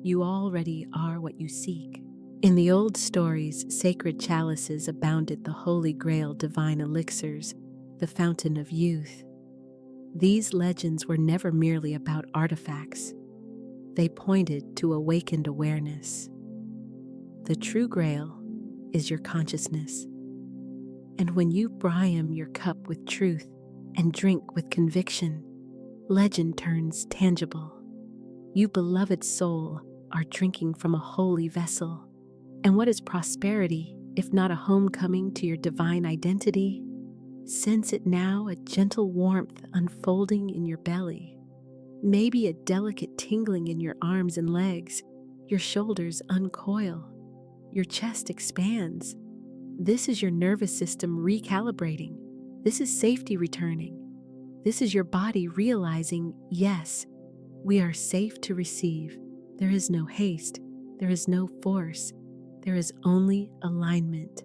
You already are what you seek. In the old stories, sacred chalices abounded, the holy grail, divine elixirs, the fountain of youth. These legends were never merely about artifacts. They pointed to awakened awareness. The true grail is your consciousness. And when you brim your cup with truth and drink with conviction, legend turns tangible. You, beloved soul, are drinking from a holy vessel. And what is prosperity if not a homecoming to your divine identity? Sense it now, a gentle warmth unfolding in your belly. Maybe a delicate tingling in your arms and legs. Your shoulders uncoil. Your chest expands. This is your nervous system recalibrating. This is safety returning. This is your body realizing, yes, we are safe to receive. There is no haste. There is no force. There is only alignment.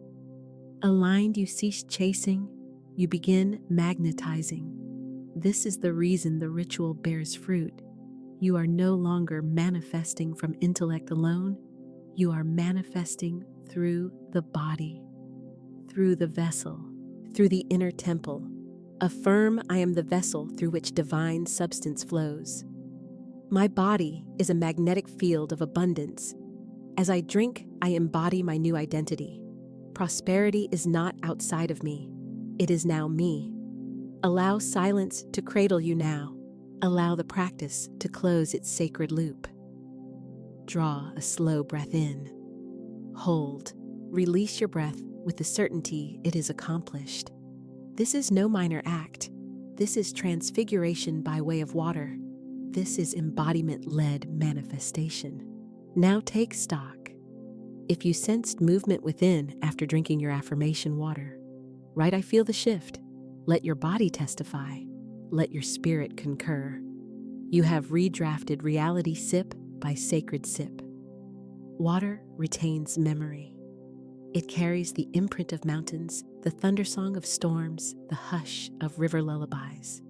Aligned, you cease chasing. You begin magnetizing. This is the reason the ritual bears fruit. You are no longer manifesting from intellect alone. You are manifesting through the body, through the vessel, through the inner temple. Affirm, I am the vessel through which divine substance flows. My body is a magnetic field of abundance. As I drink, I embody my new identity. Prosperity is not outside of me. It is now me. Allow silence to cradle you now. Allow the practice to close its sacred loop. Draw a slow breath in. Hold. Release your breath with the certainty it is accomplished. This is no minor act. This is transfiguration by way of water. This is embodiment-led manifestation. Now take stock. If you sensed movement within after drinking your affirmation water, write, I feel the shift. Let your body testify. Let your spirit concur. You have redrafted reality sip by sacred sip. Water retains memory. It carries the imprint of mountains, the thundersong of storms, the hush of river lullabies.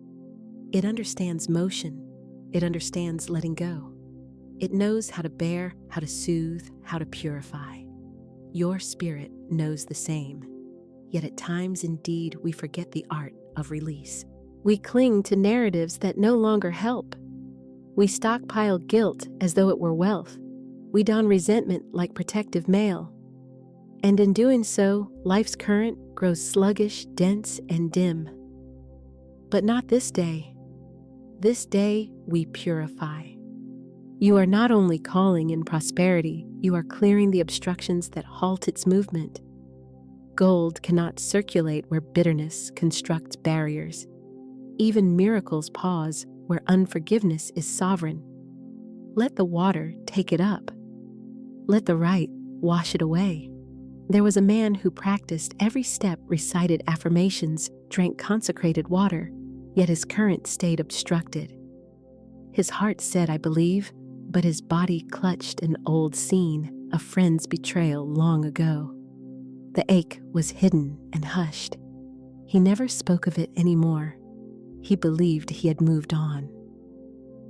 It understands motion. It understands letting go. It knows how to bear, how to soothe, how to purify. Your spirit knows the same. Yet at times, indeed, we forget the art of release. We cling to narratives that no longer help. We stockpile guilt as though it were wealth. We don resentment like protective mail. And in doing so, life's current grows sluggish, dense, and dim. But not this day. This day, we purify. You are not only calling in prosperity, you are clearing the obstructions that halt its movement. Gold cannot circulate where bitterness constructs barriers. Even miracles pause where unforgiveness is sovereign. Let the water take it up. Let the right wash it away. There was a man who practiced every step, recited affirmations, drank consecrated water, yet his current stayed obstructed. His heart said, I believe, but his body clutched an old scene, a friend's betrayal long ago. The ache was hidden and hushed. He never spoke of it anymore. He believed he had moved on.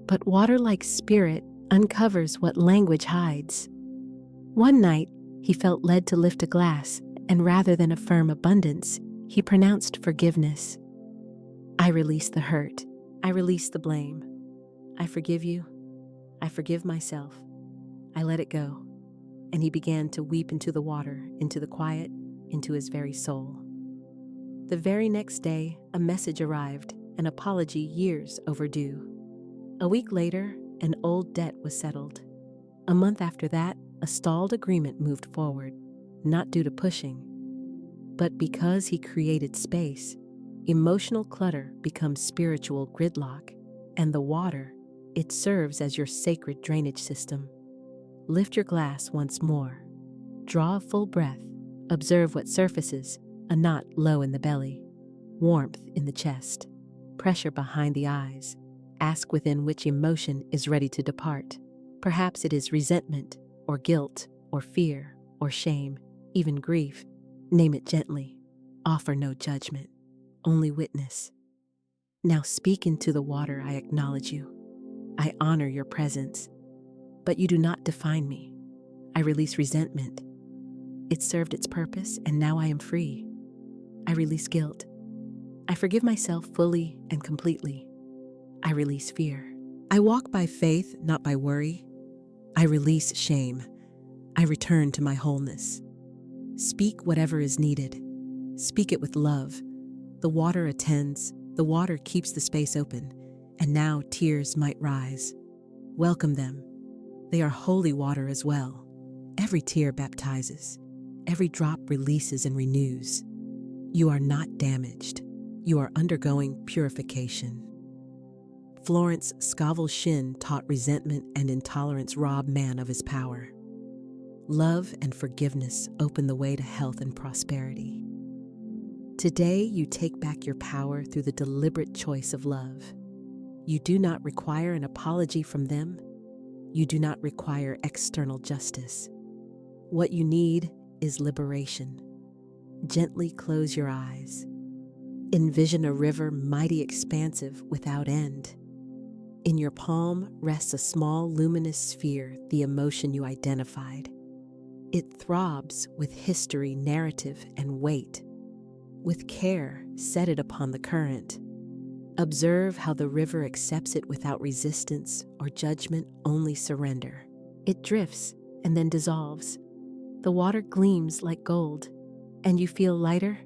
But water-like spirit uncovers what language hides. One night, he felt led to lift a glass, and rather than affirm abundance, he pronounced forgiveness. I release the hurt. I release the blame. I forgive you. I forgive myself. I let it go. And he began to weep into the water, into the quiet, into his very soul. The very next day, a message arrived, an apology years overdue. A week later, an old debt was settled. A month after that, a stalled agreement moved forward, not due to pushing, but because he created space. Emotional clutter becomes spiritual gridlock, and the water, it serves as your sacred drainage system. Lift your glass once more. Draw a full breath. Observe what surfaces, a knot low in the belly, warmth in the chest, pressure behind the eyes. Ask within which emotion is ready to depart. Perhaps it is resentment, or guilt, or fear, or shame, even grief. Name it gently. Offer no judgment, only witness. Now speak into the water, I acknowledge you. I honor your presence. But you do not define me. I release resentment. It served its purpose, and now I am free. I release guilt. I forgive myself fully and completely. I release fear. I walk by faith, not by worry. I release shame. I return to my wholeness. Speak whatever is needed. Speak it with love. The water attends. The water keeps the space open. And now tears might rise. Welcome them. They are holy water as well. Every tear baptizes. Every drop releases and renews. You are not damaged. You are undergoing purification. Florence Scovel Shinn taught resentment and intolerance rob man of his power. Love and forgiveness open the way to health and prosperity. Today, you take back your power through the deliberate choice of love. You do not require an apology from them. You do not require external justice. What you need is liberation. Gently close your eyes. Envision a river mighty expansive without end. In your palm rests a small luminous sphere, the emotion you identified. It throbs with history, narrative, and weight. With care, set it upon the current. Observe how the river accepts it without resistance or judgment, only surrender. It drifts and then dissolves. The water gleams like gold, and you feel lighter.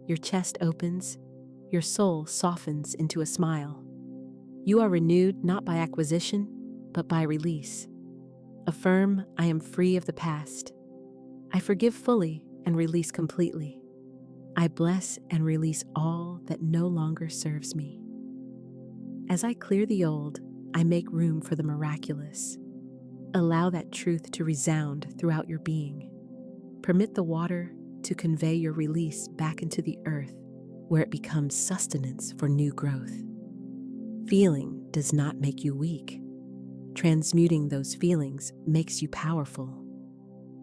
Your chest opens. Your soul softens into a smile. You are renewed not by acquisition, but by release. Affirm, I am free of the past. I forgive fully and release completely. I bless and release all that no longer serves me. As I clear the old, I make room for the miraculous. Allow that truth to resound throughout your being. Permit the water to convey your release back into the earth, where it becomes sustenance for new growth. Feeling does not make you weak. Transmuting those feelings makes you powerful.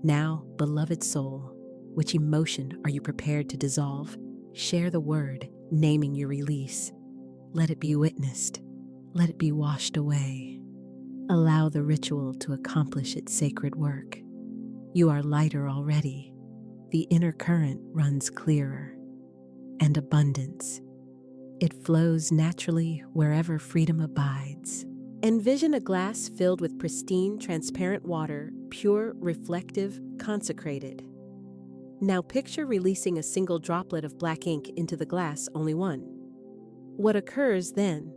Now, beloved soul, which emotion are you prepared to dissolve? Share the word, naming your release. Let it be witnessed. Let it be washed away. Allow the ritual to accomplish its sacred work. You are lighter already. The inner current runs clearer. And abundance. It flows naturally wherever freedom abides. Envision a glass filled with pristine, transparent water, pure, reflective, consecrated. Now picture releasing a single droplet of black ink into the glass, only one. What occurs then?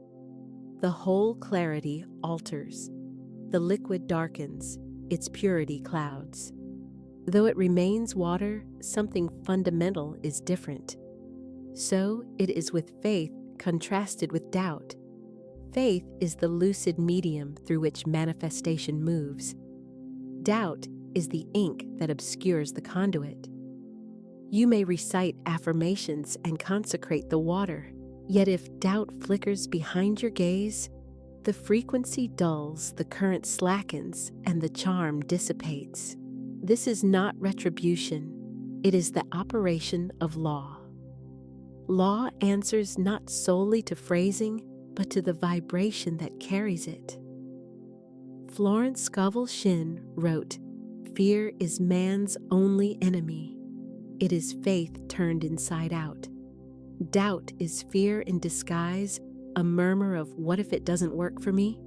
The whole clarity alters. The liquid darkens, its purity clouds. Though it remains water, something fundamental is different. So it is with faith contrasted with doubt. Faith is the lucid medium through which manifestation moves. Doubt is the ink that obscures the conduit. You may recite affirmations and consecrate the water, yet if doubt flickers behind your gaze, the frequency dulls, the current slackens, and the charm dissipates. This is not retribution. It is the operation of law. Law answers not solely to phrasing, but to the vibration that carries it. Florence Scovel Shinn wrote, "Fear is man's only enemy. It is faith turned inside out. Doubt is fear in disguise, a murmur of what if it doesn't work for me?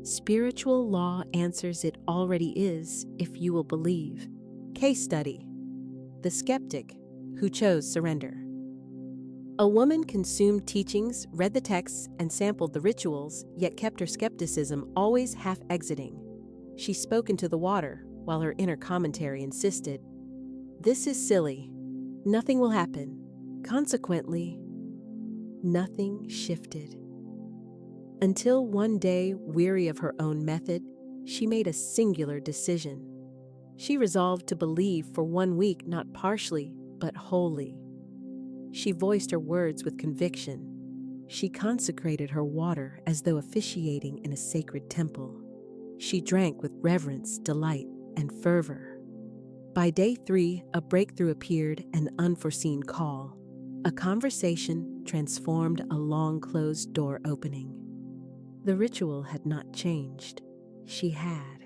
Spiritual law answers it already is if you will believe." Case study: the skeptic who chose surrender. A woman consumed teachings, read the texts, and sampled the rituals, yet kept her skepticism always half exiting. She spoke into the water, while her inner commentary insisted, "This is silly. Nothing will happen." Consequently, nothing shifted. Until one day, weary of her own method, she made a singular decision. She resolved to believe for 1 week, not partially, but wholly. She voiced her words with conviction. She consecrated her water as though officiating in a sacred temple. She drank with reverence, delight, and fervor. By day 3, a breakthrough appeared, an unforeseen call. A conversation transformed a long-closed door opening. The ritual had not changed. She had.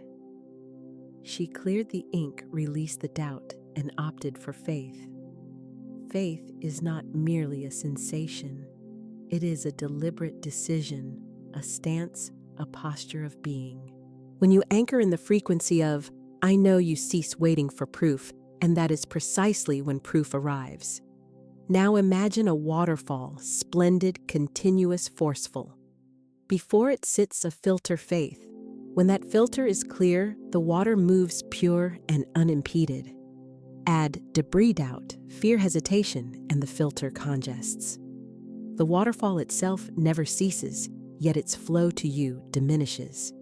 She cleared the ink, released the doubt, and opted for faith. Faith is not merely a sensation. It is a deliberate decision, a stance, a posture of being. When you anchor in the frequency of, I know, you cease waiting for proof, and that is precisely when proof arrives. Now imagine a waterfall, splendid, continuous, forceful. Before it sits a filter, faith. When that filter is clear, the water moves pure and unimpeded. Add debris, doubt, fear, hesitation, and the filter congests. The waterfall itself never ceases, yet its flow to you diminishes.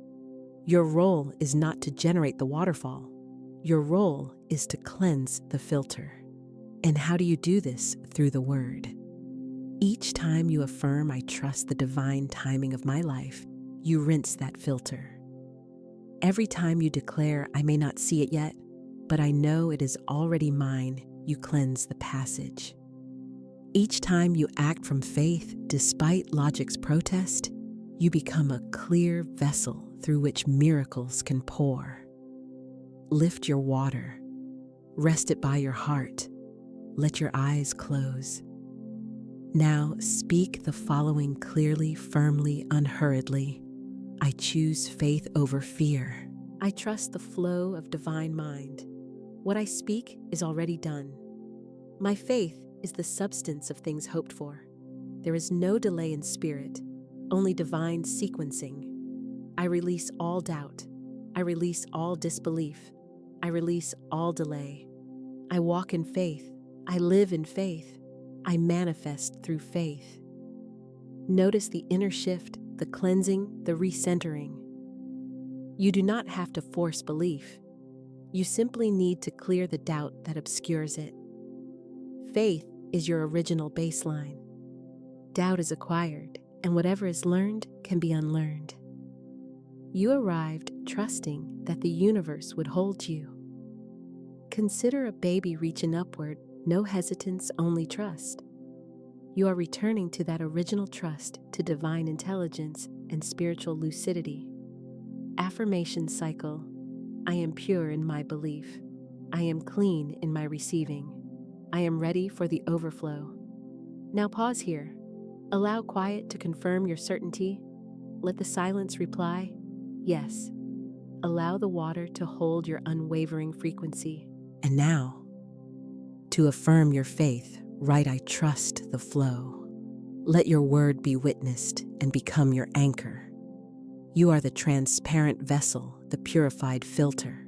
Your role is not to generate the waterfall. Your role is to cleanse the filter. And how do you do this? Through the word. Each time you affirm, I trust the divine timing of my life, you rinse that filter. Every time you declare, I may not see it yet, but I know it is already mine, you cleanse the passage. Each time you act from faith, despite logic's protest, you become a clear vessel through which miracles can pour. Lift your water. Rest it by your heart. Let your eyes close. Now speak the following clearly, firmly, unhurriedly. I choose faith over fear. I trust the flow of divine mind. What I speak is already done. My faith is the substance of things hoped for. There is no delay in spirit, only divine sequencing. I release all doubt. I release all disbelief. I release all delay. I walk in faith. I live in faith. I manifest through faith. Notice the inner shift, the cleansing, the recentering. You do not have to force belief. You simply need to clear the doubt that obscures it. Faith is your original baseline. Doubt is acquired, and whatever is learned can be unlearned. You arrived trusting that the universe would hold you. Consider a baby reaching upward, no hesitance, only trust. You are returning to that original trust, to divine intelligence and spiritual lucidity. Affirmation cycle. I am pure in my belief. I am clean in my receiving. I am ready for the overflow. Now pause here. Allow quiet to confirm your certainty. Let the silence reply, yes. Allow the water to hold your unwavering frequency. And now, to affirm your faith, write, I trust the flow. Let your word be witnessed and become your anchor. You are the transparent vessel, the purified filter,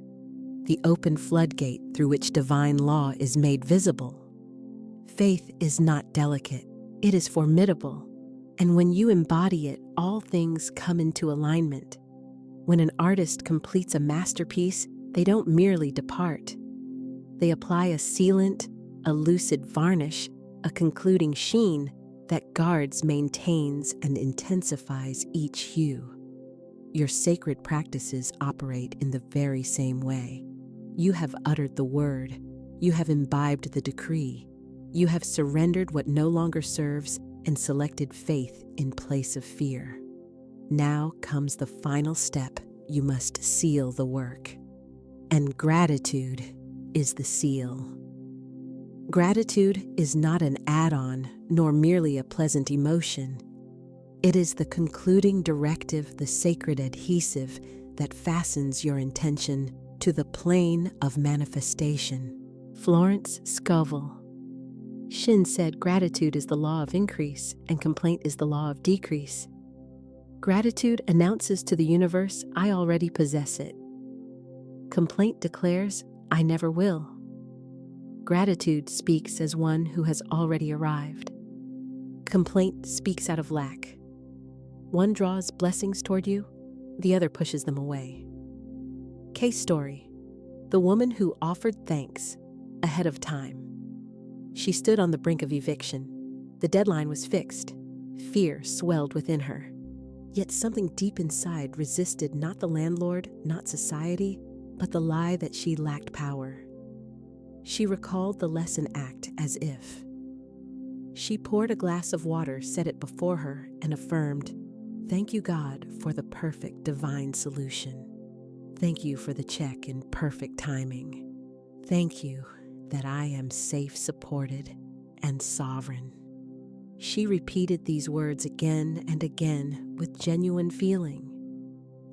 the open floodgate through which divine law is made visible. Faith is not delicate, it is formidable. And when you embody it, all things come into alignment. When an artist completes a masterpiece, they don't merely depart. They apply a sealant, a lucid varnish, a concluding sheen that guards, maintains, and intensifies each hue. Your sacred practices operate in the very same way. You have uttered the word. You have imbibed the decree. You have surrendered what no longer serves and selected faith in place of fear. Now comes the final step. You must seal the work. And gratitude is the seal. Gratitude is not an add-on, nor merely a pleasant emotion. It is the concluding directive, the sacred adhesive that fastens your intention to the plane of manifestation. Florence Scovel Shinn said, gratitude is the law of increase, and complaint is the law of decrease. Gratitude announces to the universe, I already possess it. Complaint declares, I never will. Gratitude speaks as one who has already arrived. Complaint speaks out of lack. One draws blessings toward you, the other pushes them away. Case story: the woman who offered thanks ahead of time. She stood on the brink of eviction. The deadline was fixed. Fear swelled within her. Yet something deep inside resisted not the landlord, not society, but the lie that she lacked power. She recalled the lesson act as if. She poured a glass of water, set it before her, and affirmed, Thank you, God, for the perfect divine solution. Thank you for the check in perfect timing. Thank you that I am safe, supported, and sovereign. She repeated these words again and again with genuine feeling.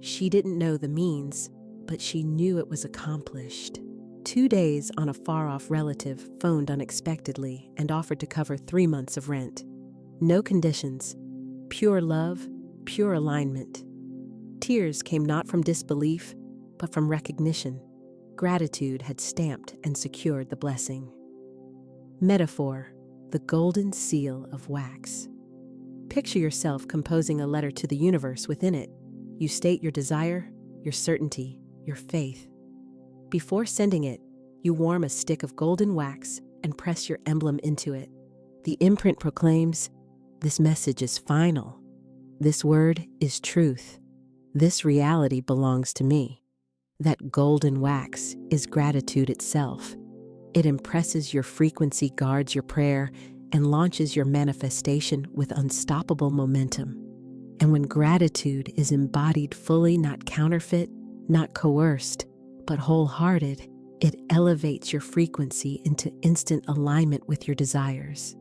She didn't know the means, but she knew it was accomplished. 2 days on a far-off relative phoned unexpectedly and offered to cover 3 months of rent. No conditions, pure love, pure alignment. Tears came not from disbelief, but from recognition. Gratitude had stamped and secured the blessing. Metaphor, the golden seal of wax. Picture yourself composing a letter to the universe. Within it, you state your desire, your certainty, your faith. Before sending it, you warm a stick of golden wax and press your emblem into it. The imprint proclaims, "This message is final. This word is truth. This reality belongs to me." That golden wax is gratitude itself. It impresses your frequency, guards your prayer, and launches your manifestation with unstoppable momentum. And when gratitude is embodied fully, not counterfeit, not coerced, but wholehearted, it elevates your frequency into instant alignment with your desires.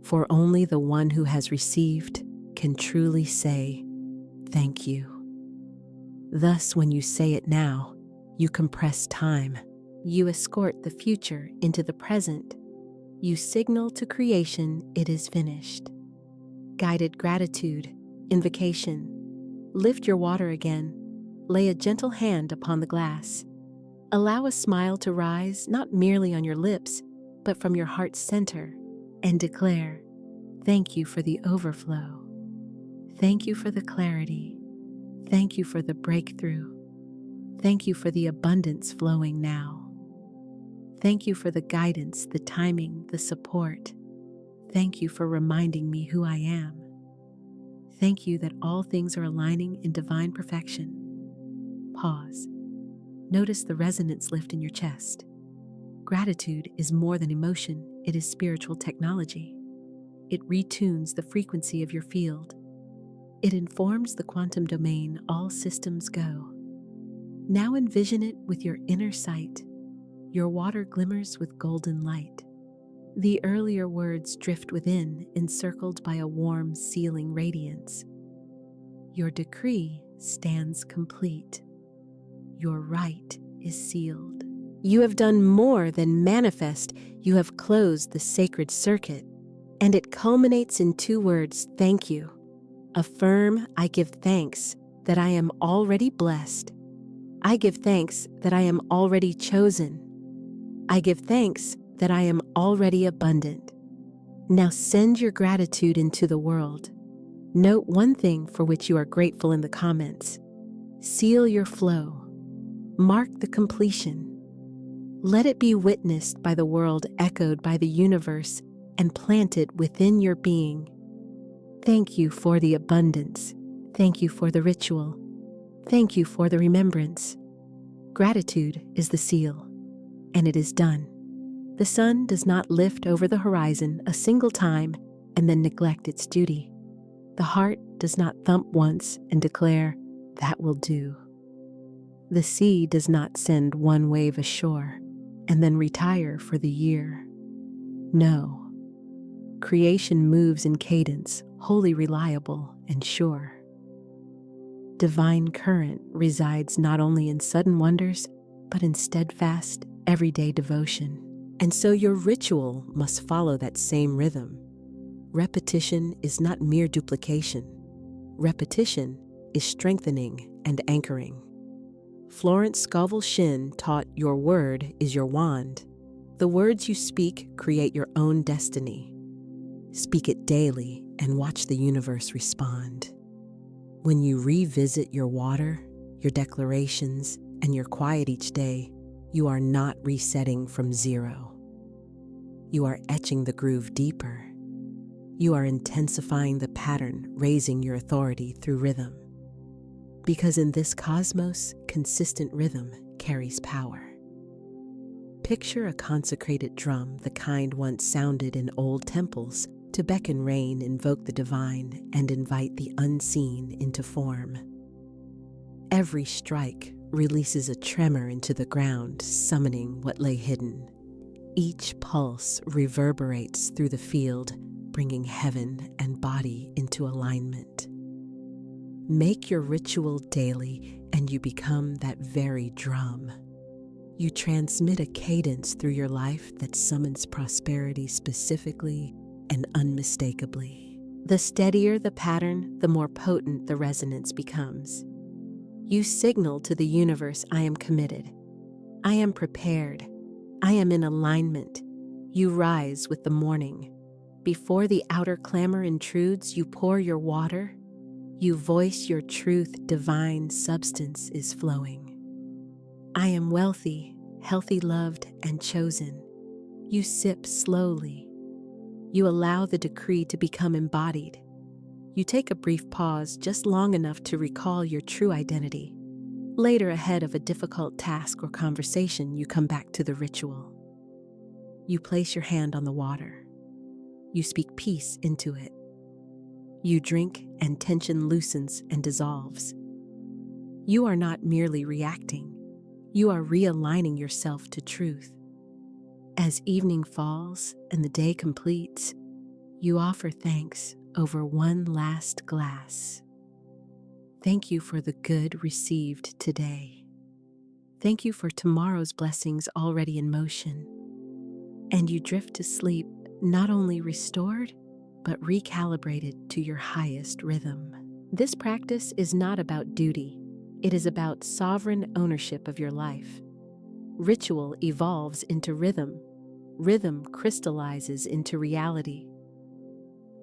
For only the one who has received can truly say, "Thank you." Thus, when you say it now, you compress time. You escort the future into the present. You signal to creation it is finished. Guided gratitude, invocation. Lift your water again. Lay a gentle hand upon the glass. Allow a smile to rise not merely on your lips, but from your heart's center, and declare, "Thank you for the overflow. Thank you for the clarity. Thank you for the breakthrough. Thank you for the abundance flowing now. Thank you for the guidance, the timing, the support. Thank you for reminding me who I am. Thank you that all things are aligning in divine perfection." Pause. Notice the resonance lift in your chest. Gratitude is more than emotion, it is spiritual technology. It retunes the frequency of your field. It informs the quantum domain. All systems go. Now envision it with your inner sight. Your water glimmers with golden light. The earlier words drift within, encircled by a warm, sealing radiance. Your decree stands complete. Your right is sealed. You have done more than manifest. You have closed the sacred circuit. And it culminates in 2 words, thank you. Affirm, I give thanks that I am already blessed. I give thanks that I am already chosen. I give thanks that I am already abundant. Now send your gratitude into the world. Note one thing for which you are grateful in the comments. Seal your flow. Mark the completion. Let it be witnessed by the world, echoed by the universe, and planted within your being. Thank you for the abundance. Thank you for the ritual. Thank you for the remembrance. Gratitude is the seal, and it is done. The sun does not lift over the horizon a single time and then neglect its duty. The heart does not thump once and declare, "That will do." The sea does not send one wave ashore and then retire for the year. No. Creation moves in cadence, wholly reliable and sure. Divine current resides not only in sudden wonders, but in steadfast, everyday devotion. And so your ritual must follow that same rhythm. Repetition is not mere duplication. Repetition is strengthening and anchoring. Florence Scovel Shinn taught your word is your wand. The words you speak create your own destiny. Speak it daily and watch the universe respond. When you revisit your water, your declarations, and your quiet each day, you are not resetting from zero. You are etching the groove deeper. You are intensifying the pattern, raising your authority through rhythm. Because in this cosmos, consistent rhythm carries power. Picture a consecrated drum, the kind once sounded in old temples, To beckon rain, invoke the divine, and invite the unseen into form. Every strike releases a tremor into the ground, summoning what lay hidden. Each pulse reverberates through the field, bringing heaven and body into alignment. Make your ritual daily, and you become that very drum. You transmit a cadence through your life that summons prosperity specifically and unmistakably. The steadier the pattern, the more potent the resonance becomes. You signal to the universe, I am committed. I am prepared. I am in alignment. You rise with the morning. Before the outer clamor intrudes, you pour your water. You voice your truth, divine substance is flowing. I am wealthy, healthy, loved, and chosen. You sip slowly. You allow the decree to become embodied. You take a brief pause, just long enough to recall your true identity. Later, ahead of a difficult task or conversation, you come back to the ritual. You place your hand on the water. You speak peace into it. You drink, and tension loosens and dissolves. You are not merely reacting. You are realigning yourself to truth. As evening falls and the day completes, you offer thanks over one last glass. Thank you for the good received today. Thank you for tomorrow's blessings already in motion. And you drift to sleep, not only restored, but recalibrated to your highest rhythm. This practice is not about duty. It is about sovereign ownership of your life. Ritual evolves into rhythm. Rhythm crystallizes into reality.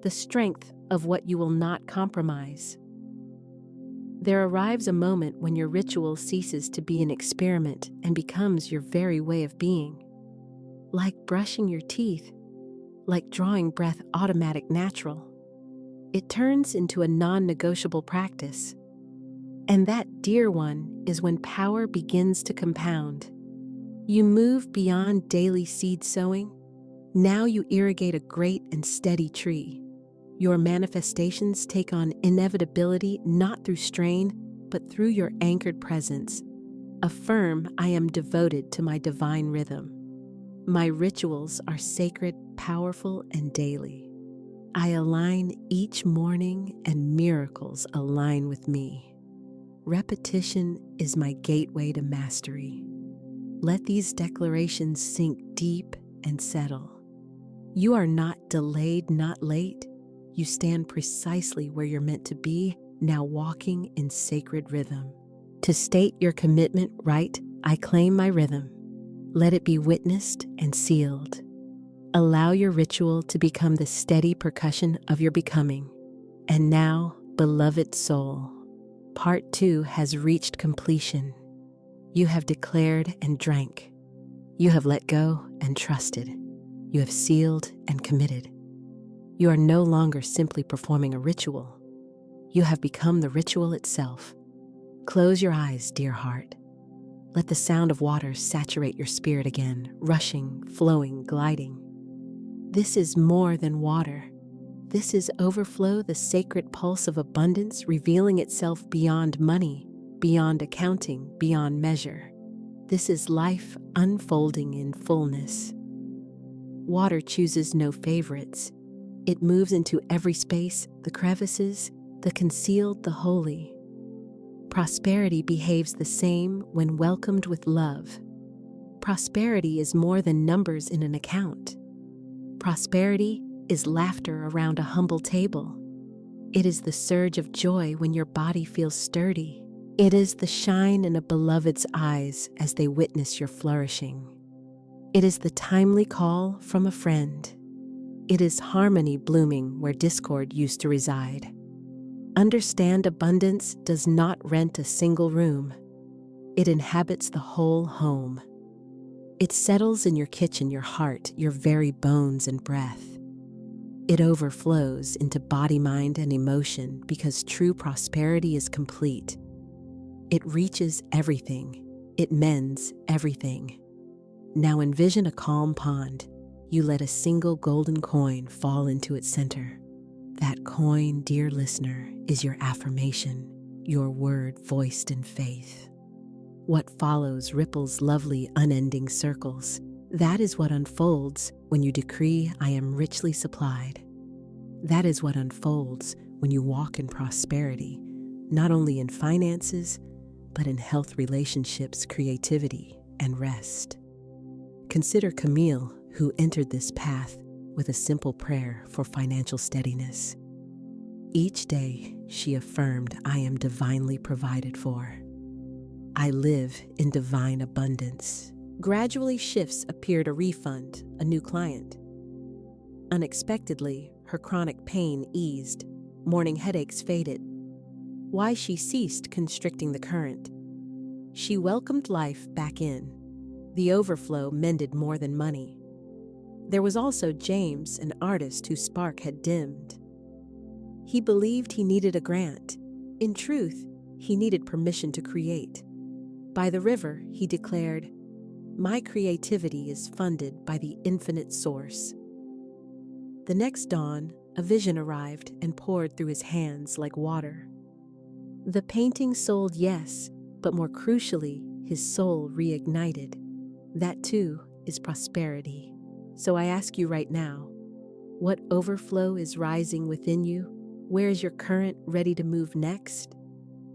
The strength of what you will not compromise. There arrives a moment when your ritual ceases to be an experiment and becomes your very way of being. Like brushing your teeth, like drawing breath, automatic, natural. It turns into a non-negotiable practice. And that, dear one, is when power begins to compound. You move beyond daily seed sowing. Now you irrigate a great and steady tree. Your manifestations take on inevitability not through strain, but through your anchored presence. Affirm, I am devoted to my divine rhythm. My rituals are sacred, powerful, and daily. I align each morning, and miracles align with me. Repetition is my gateway to mastery. Let these declarations sink deep and settle. You are not delayed, not late. You stand precisely where you're meant to be, now walking in sacred rhythm. To state your commitment right, I claim my rhythm. Let it be witnessed and sealed. Allow your ritual to become the steady percussion of your becoming. And now, beloved soul, Part 2 has reached completion. You have declared and drank. You have let go and trusted. You have sealed and committed. You are no longer simply performing a ritual. You have become the ritual itself. Close your eyes, dear heart. Let the sound of water saturate your spirit again, rushing, flowing, gliding. This is more than water. This is overflow, the sacred pulse of abundance revealing itself beyond money, beyond accounting, beyond measure. This is life unfolding in fullness. Water chooses no favorites. It moves into every space, the crevices, the concealed, the holy. Prosperity behaves the same when welcomed with love. Prosperity is more than numbers in an account. Prosperity is laughter around a humble table. It is the surge of joy when your body feels sturdy. It is the shine in a beloved's eyes as they witness your flourishing. It is the timely call from a friend. It is harmony blooming where discord used to reside. Understand, abundance does not rent a single room. It inhabits the whole home. It settles in your kitchen, your heart, your very bones and breath. It overflows into body, mind, and emotion because true prosperity is complete. It reaches everything. It mends everything. Now envision a calm pond. You let a single golden coin fall into its center. That coin, dear listener, is your affirmation, your word voiced in faith. What follows ripples lovely, unending circles. That is what unfolds when you decree, I am richly supplied. That is what unfolds when you walk in prosperity, not only in finances, but in health, relationships, creativity, and rest. Consider Camille, who entered this path with a simple prayer for financial steadiness. Each day, she affirmed, I am divinely provided for. I live in divine abundance. Gradually, shifts appeared: a refund, a new client. Unexpectedly, her chronic pain eased. Morning headaches faded. Why? She ceased constricting the current. She welcomed life back in. The overflow mended more than money. There was also James, an artist whose spark had dimmed. He believed he needed a grant. In truth, he needed permission to create. By the river, he declared, my creativity is funded by the infinite source. The next dawn, a vision arrived and poured through his hands like water. The painting sold, yes, but more crucially, his soul reignited. That too is prosperity. So I ask you right now, what overflow is rising within you? Where is your current ready to move next?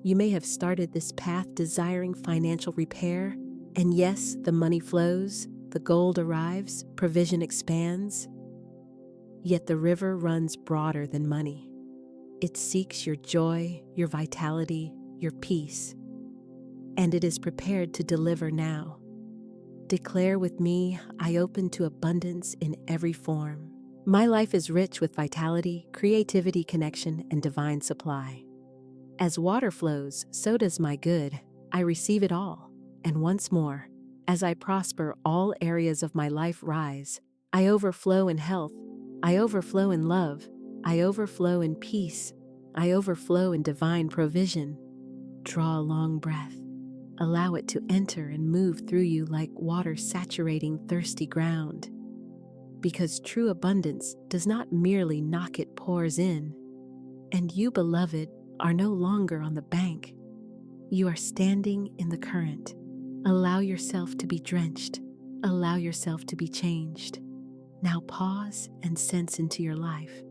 You may have started this path desiring financial repair, and yes, the money flows, the gold arrives, provision expands. Yet the river runs broader than money. It seeks your joy, your vitality, your peace, and it is prepared to deliver now. Declare with me, I open to abundance in every form. My life is rich with vitality, creativity, connection, and divine supply. As water flows, so does my good. I receive it all. And once more, as I prosper, all areas of my life rise. I overflow in health. I overflow in love. I overflow in peace. I overflow in divine provision. Draw a long breath. Allow it to enter and move through you like water saturating thirsty ground. Because true abundance does not merely knock, it pours in. And you, beloved, are no longer on the bank. You are standing in the current. Allow yourself to be drenched. Allow yourself to be changed. Now pause and sense into your life.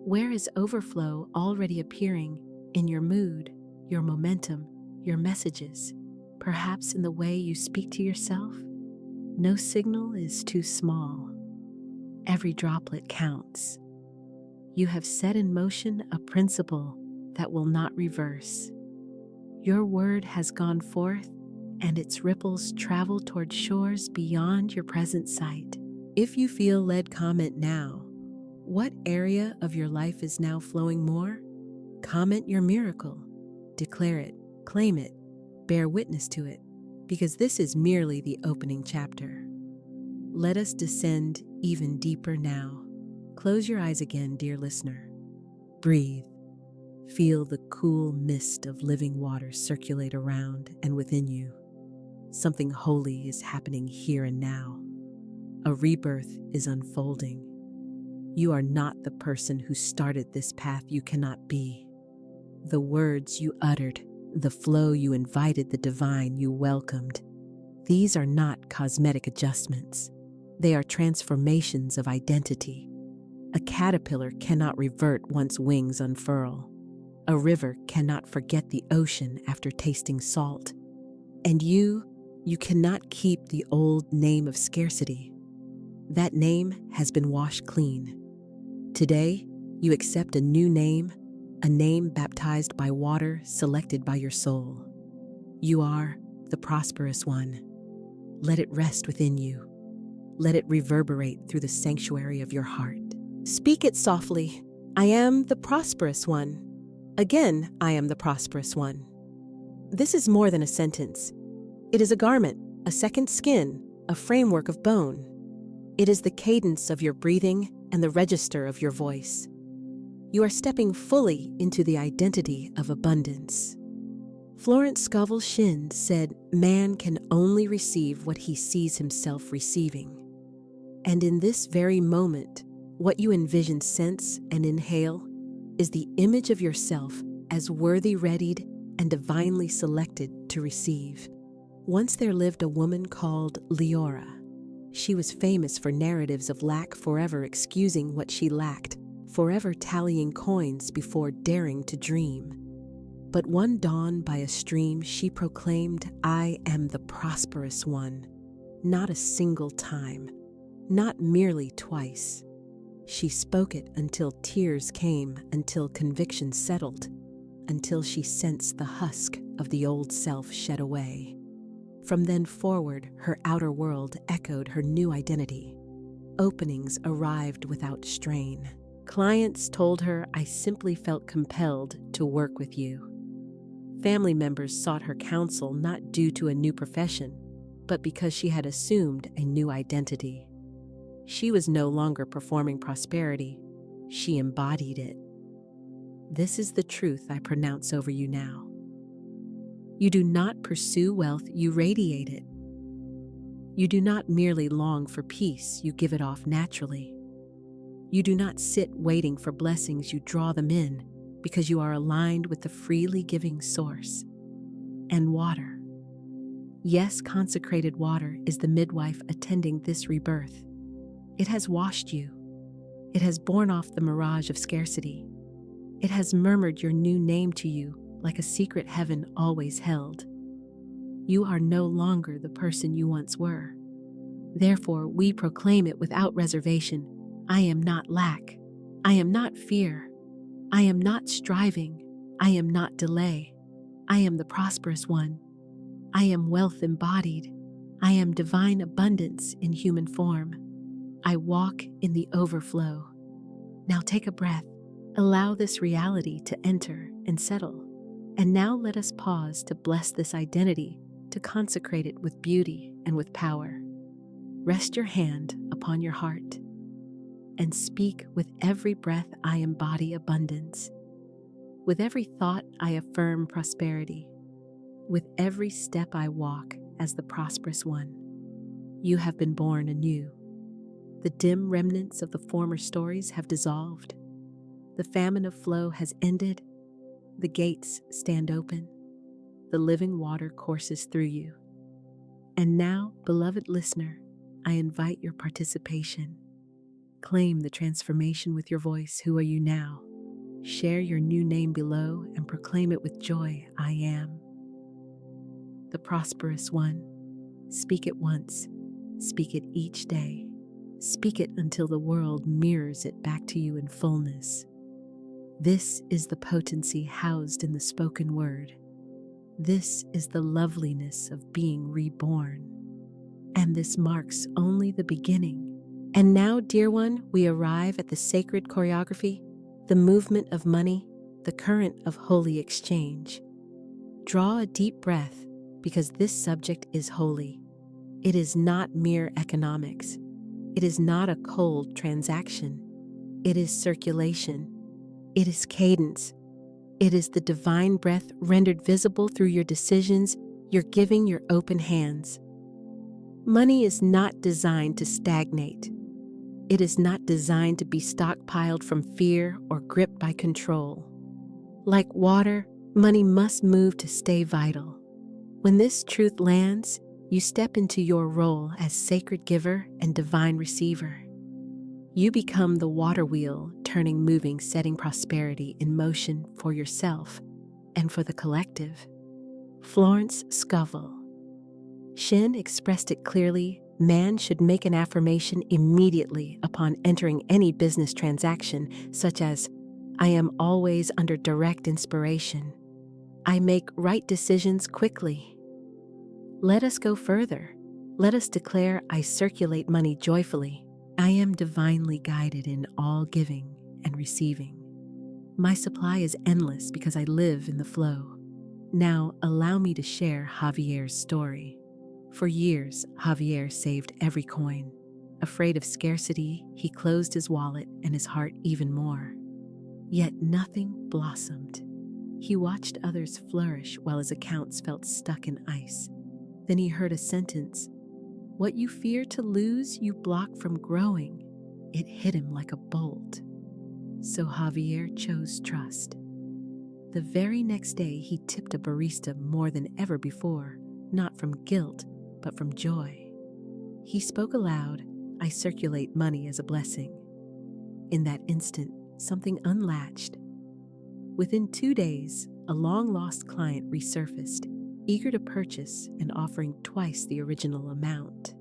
Where is overflow already appearing in your mood, your momentum, your messages? Perhaps in the way you speak to yourself? No signal is too small. Every droplet counts. You have set in motion a principle that will not reverse. Your word has gone forth, and its ripples travel toward shores beyond your present sight. If you feel led, comment now. What area of your life is now flowing more? Comment your miracle. Declare it, claim it, bear witness to it, because this is merely the opening chapter. Let us descend even deeper now. Close your eyes again, dear listener. Breathe. Feel the cool mist of living water circulate around and within you. Something holy is happening here and now. A rebirth is unfolding. You are not the person who started this path. You cannot be. The words you uttered, the flow you invited, the divine you welcomed, these are not cosmetic adjustments. They are transformations of identity. A caterpillar cannot revert once wings unfurl. A river cannot forget the ocean after tasting salt. And you cannot keep the old name of scarcity. That name has been washed clean. Today, you accept a new name, a name baptized by water selected by your soul. You are the prosperous one. Let it rest within you. Let it reverberate through the sanctuary of your heart. Speak it softly. I am the prosperous one. Again, I am the prosperous one. This is more than a sentence. It is a garment, a second skin, a framework of bone. It is the cadence of your breathing and the register of your voice. You are stepping fully into the identity of abundance. Florence Scovel Shinn said, man can only receive what he sees himself receiving. And in this very moment, what you envision, sense, and inhale is the image of yourself as worthy, readied, and divinely selected to receive. Once there lived a woman called Leora. She was famous for narratives of lack, forever excusing what she lacked, forever tallying coins before daring to dream. But one dawn by a stream she proclaimed, "I am the prosperous one." Not a single time, not merely twice. She spoke it until tears came, until conviction settled, until she sensed the husk of the old self shed away. From then forward, her outer world echoed her new identity. Openings arrived without strain. Clients told her, "I simply felt compelled to work with you." Family members sought her counsel not due to a new profession, but because she had assumed a new identity. She was no longer performing prosperity, she embodied it. This is the truth I pronounce over you now. You do not pursue wealth, you radiate it. You do not merely long for peace, you give it off naturally. You do not sit waiting for blessings, you draw them in because you are aligned with the freely giving source. And water. Yes, consecrated water is the midwife attending this rebirth. It has washed you. It has borne off the mirage of scarcity. It has murmured your new name to you like a secret heaven always held. You are no longer the person you once were. Therefore, we proclaim it without reservation. I am not lack. I am not fear. I am not striving. I am not delay. I am the prosperous one. I am wealth embodied. I am divine abundance in human form. I walk in the overflow. Now take a breath. Allow this reality to enter and settle. And now let us pause to bless this identity, to consecrate it with beauty and with power. Rest your hand upon your heart and speak with every breath, I embody abundance. With every thought, I affirm prosperity. With every step I walk as the prosperous one. You have been born anew. The dim remnants of the former stories have dissolved. The famine of flow has ended. The gates stand open. The living water courses through you. And now, beloved listener, I invite your participation. Claim the transformation with your voice. Who are you now? Share your new name below and proclaim it with joy. I am the prosperous one. Speak it once. Speak it each day. Speak it until the world mirrors it back to you in fullness. This is the potency housed in the spoken word. This is the loveliness of being reborn. And this marks only the beginning. And now, dear one, we arrive at the sacred choreography, the movement of money, the current of holy exchange. Draw a deep breath because this subject is holy. It is not mere economics. It is not a cold transaction. It is circulation. It is cadence. It is the divine breath rendered visible through your decisions, your giving, your open hands. Money is not designed to stagnate. It is not designed to be stockpiled from fear or gripped by control. Like water, money must move to stay vital. When this truth lands, you step into your role as sacred giver and divine receiver. You become the water wheel, turning, moving, setting prosperity in motion for yourself and for the collective. Florence Scovel Shinn expressed it clearly. Man should make an affirmation immediately upon entering any business transaction, such as, I am always under direct inspiration. I make right decisions quickly. Let us go further. Let us declare, I circulate money joyfully. I am divinely guided in all giving and receiving. My supply is endless because I live in the flow. Now, allow me to share Javier's story. For years, Javier saved every coin. Afraid of scarcity, he closed his wallet and his heart even more. Yet nothing blossomed. He watched others flourish while his accounts felt stuck in ice. Then he heard a sentence, What you fear to lose, you block from growing. It hit him like a bolt. So Javier chose trust. The very next day, he tipped a barista more than ever before, not from guilt, but from joy. He spoke aloud, "I circulate money as a blessing." In that instant, something unlatched. Within 2 days, a long-lost client resurfaced, eager to purchase and offering twice the original amount.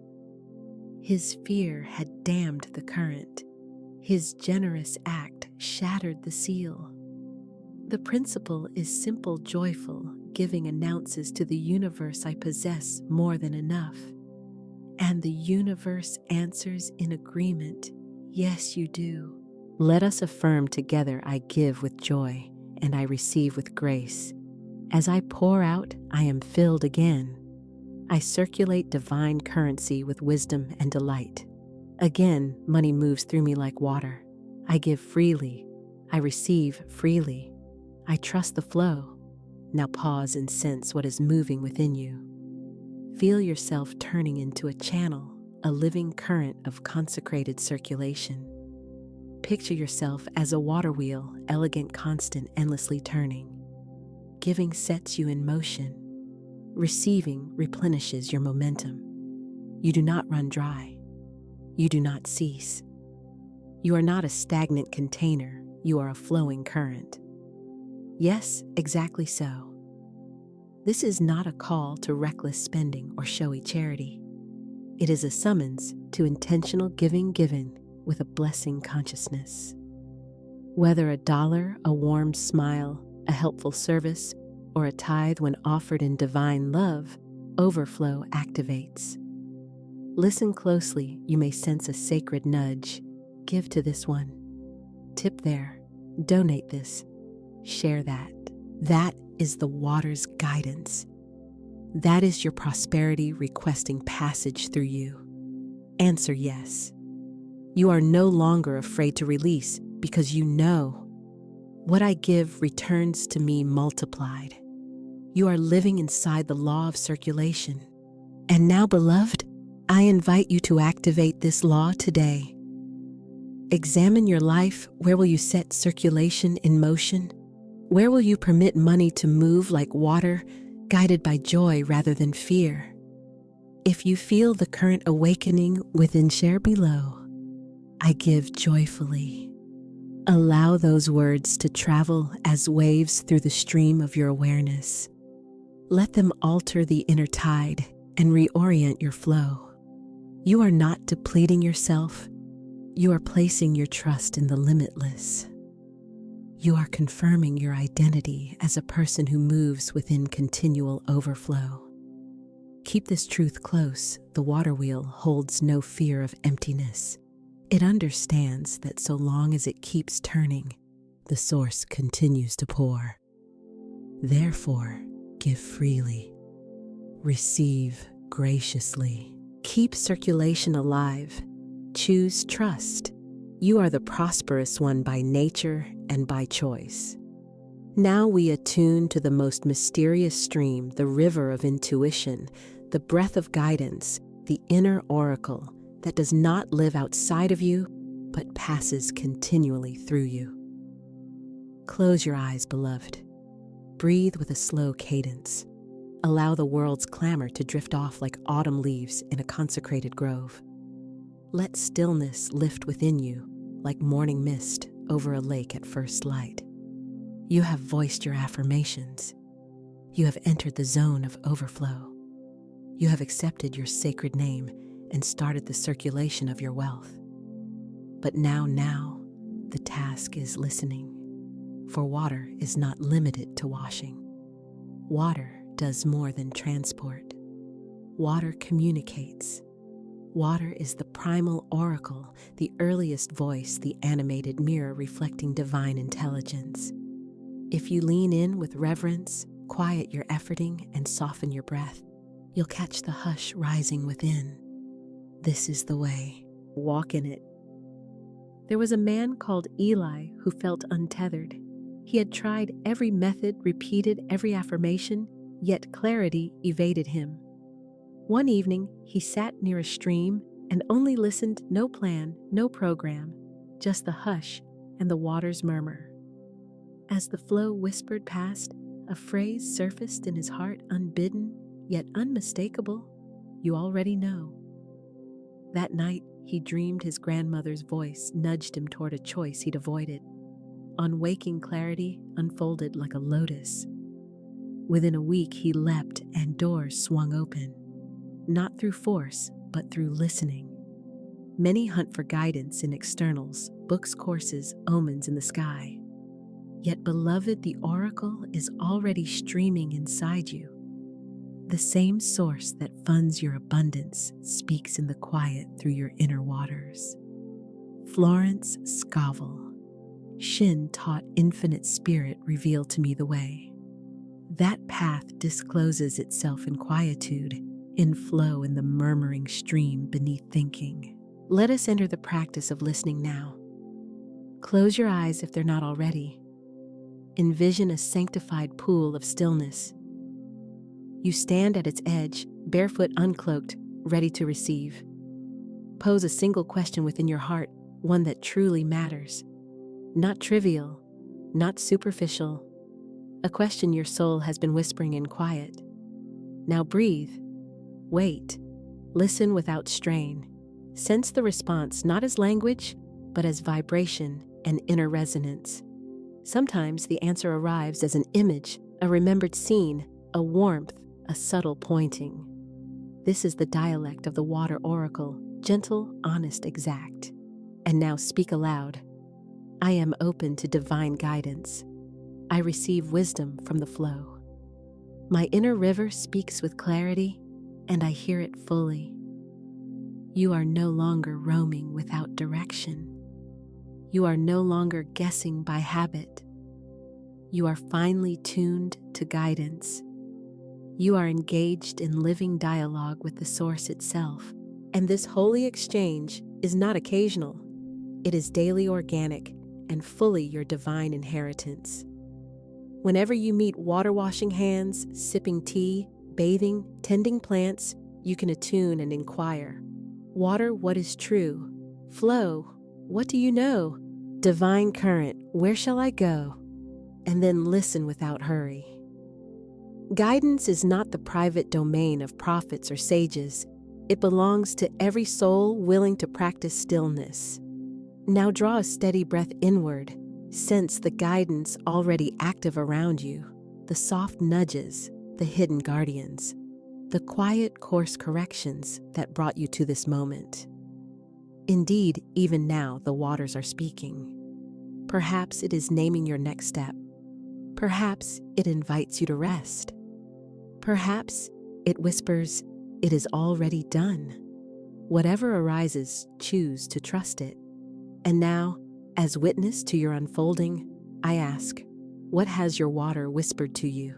His fear had dammed the current. His generous act shattered the seal. The principle is simple, joyful. Giving announces to the universe, "I possess more than enough." And the universe answers in agreement, "Yes, you do." Let us affirm together, "I give with joy, and I receive with grace. As I pour out, I am filled again. I circulate divine currency with wisdom and delight. Again, money moves through me like water. I give freely. I receive freely. I trust the flow." Now pause and sense what is moving within you. Feel yourself turning into a channel, a living current of consecrated circulation. Picture yourself as a water wheel, elegant, constant, endlessly turning. Giving sets you in motion. Receiving replenishes your momentum. You do not run dry. You do not cease. You are not a stagnant container. You are a flowing current. Yes, exactly so. This is not a call to reckless spending or showy charity. It is a summons to intentional giving given with a blessing consciousness. Whether a dollar, a warm smile, a helpful service, or a tithe when offered in divine love, overflow activates. Listen closely, you may sense a sacred nudge. Give to this one. Tip there. Donate this. Share that. That is the water's guidance. That is your prosperity requesting passage through you. Answer yes. You are no longer afraid to release because you know what I give returns to me multiplied. You are living inside the law of circulation. And now, beloved, I invite you to activate this law today. Examine your life. Where will you set circulation in motion? Where will you permit money to move like water, guided by joy rather than fear? If you feel the current awakening within, share below. I give joyfully. Allow those words to travel as waves through the stream of your awareness. Let them alter the inner tide and reorient your flow. You are not depleting yourself. You are placing your trust in the limitless. You are confirming your identity as a person who moves within continual overflow. Keep this truth close. The water wheel holds no fear of emptiness. It understands that so long as it keeps turning, the source continues to pour. Therefore, give freely. Receive graciously. Keep circulation alive. Choose trust. You are the prosperous one by nature and by choice. Now we attune to the most mysterious stream, the river of intuition, the breath of guidance, the inner oracle that does not live outside of you, but passes continually through you. Close your eyes, beloved. Breathe with a slow cadence. Allow the world's clamor to drift off like autumn leaves in a consecrated grove. Let stillness lift within you like morning mist over a lake at first light. You have voiced your affirmations. You have entered the zone of overflow. You have accepted your sacred name and started the circulation of your wealth. But now, the task is listening. For water is not limited to washing. Water does more than transport. Water communicates. Water is the primal oracle, the earliest voice, the animated mirror reflecting divine intelligence. If you lean in with reverence, quiet your efforting, and soften your breath, you'll catch the hush rising within. This is the way. Walk in it. There was a man called Eli who felt untethered. He had tried every method, repeated every affirmation, yet clarity evaded him. One evening, he sat near a stream and only listened, no plan, no program, just the hush and the water's murmur. As the flow whispered past, a phrase surfaced in his heart, unbidden, yet unmistakable. You already know. That night, he dreamed his grandmother's voice nudged him toward a choice he'd avoided. On waking, clarity unfolded like a lotus. Within a week, he leapt and doors swung open. Not through force, but through listening. Many hunt for guidance in externals, books, courses, omens in the sky. Yet, beloved, the oracle is already streaming inside you. The same source that funds your abundance speaks in the quiet through your inner waters. Florence Scovel Shinn taught infinite spirit revealed to me the way. That path discloses itself in quietude, in flow in the murmuring stream beneath thinking. Let us enter the practice of listening now. Close your eyes if they're not already. Envision a sanctified pool of stillness. You stand at its edge, barefoot, uncloaked, ready to receive. Pose a single question within your heart, one that truly matters. Not trivial, not superficial. A question your soul has been whispering in quiet. Now breathe. Wait. Listen without strain. Sense the response not as language, but as vibration and inner resonance. Sometimes the answer arrives as an image, a remembered scene, a warmth, a subtle pointing. This is the dialect of the water oracle, gentle, honest, exact. And now speak aloud. I am open to divine guidance. I receive wisdom from the flow. My inner river speaks with clarity, and I hear it fully. You are no longer roaming without direction. You are no longer guessing by habit. You are finely tuned to guidance. You are engaged in living dialogue with the source itself. And this holy exchange is not occasional. It is daily, organic, and fully your divine inheritance. Whenever you meet water-washing hands, sipping tea, bathing, tending plants, you can attune and inquire. Water, what is true? Flow, what do you know? Divine current, where shall I go? And then listen without hurry. Guidance is not the private domain of prophets or sages. It belongs to every soul willing to practice stillness. Now draw a steady breath inward. Sense the guidance already active around you, the soft nudges, the hidden guardians, the quiet course corrections that brought you to this moment. Indeed, even now the waters are speaking. Perhaps it is naming your next step. Perhaps it invites you to rest. Perhaps it whispers, it is already done. Whatever arises, choose to trust it. And now, as witness to your unfolding, I ask, what has your water whispered to you?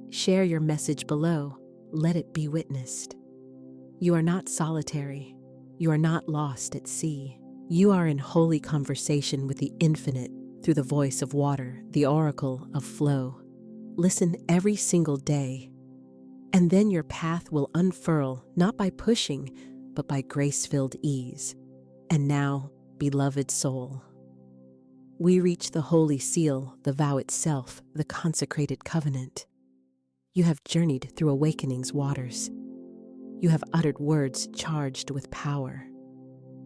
Share your message below. Let it be witnessed. You are not solitary. You are not lost at sea. You are in holy conversation with the infinite through the voice of water, the oracle of flow. Listen every single day, and then your path will unfurl, not by pushing, but by grace-filled ease. And now, beloved soul, we reach the holy seal, the vow itself, the consecrated covenant. You have journeyed through awakening's waters. You have uttered words charged with power.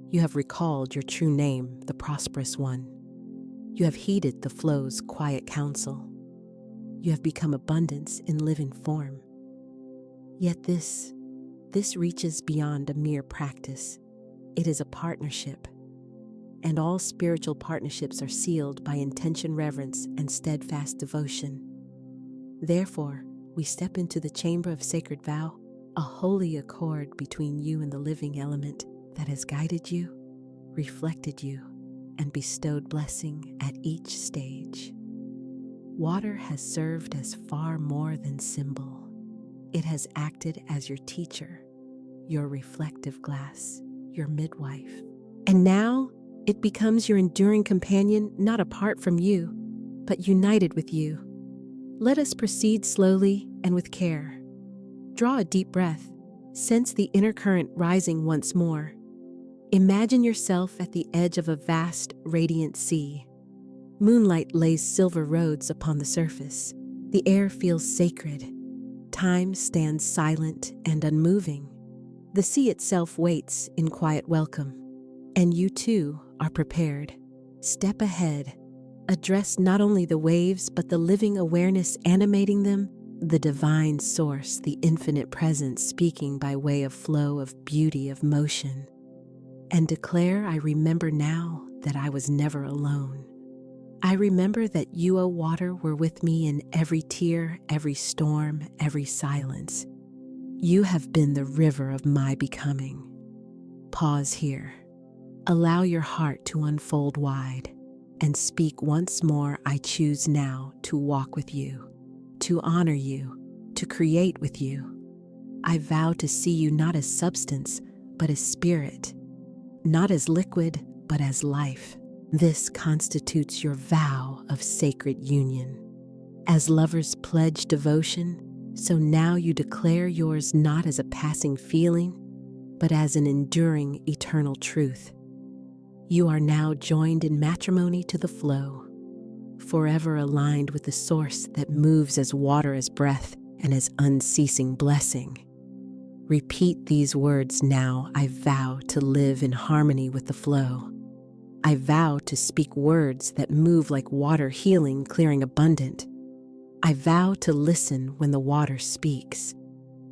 You have recalled your true name, the prosperous one. You have heeded the flow's quiet counsel. You have become abundance in living form. Yet this reaches beyond a mere practice. It is a partnership. And all spiritual partnerships are sealed by intention, reverence, and steadfast devotion. Therefore, we step into the chamber of sacred vow, a holy accord between you and the living element that has guided you, reflected you, and bestowed blessing at each stage. Water has served as far more than symbol. It has acted as your teacher, your reflective glass, your midwife. And now, it becomes your enduring companion, not apart from you, but united with you. Let us proceed slowly and with care. Draw a deep breath. Sense the inner current rising once more. Imagine yourself at the edge of a vast, radiant sea. Moonlight lays silver roads upon the surface. The air feels sacred. Time stands silent and unmoving. The sea itself waits in quiet welcome. And you too are prepared. Step ahead. Address not only the waves, but the living awareness animating them, the divine source, the infinite presence speaking by way of flow of beauty of motion. And declare, I remember now that I was never alone. I remember that you, O water, were with me in every tear, every storm, every silence. You have been the river of my becoming. Pause here. Allow your heart to unfold wide and speak once more. I choose now to walk with you, to honor you, to create with you. I vow to see you not as substance, but as spirit, not as liquid, but as life. This constitutes your vow of sacred union. As lovers pledge devotion, so now you declare yours not as a passing feeling, but as an enduring eternal truth. You are now joined in matrimony to the flow, forever aligned with the source that moves as water, as breath, and as unceasing blessing. Repeat these words now. I vow to live in harmony with the flow. I vow to speak words that move like water, healing, clearing, abundant. I vow to listen when the water speaks,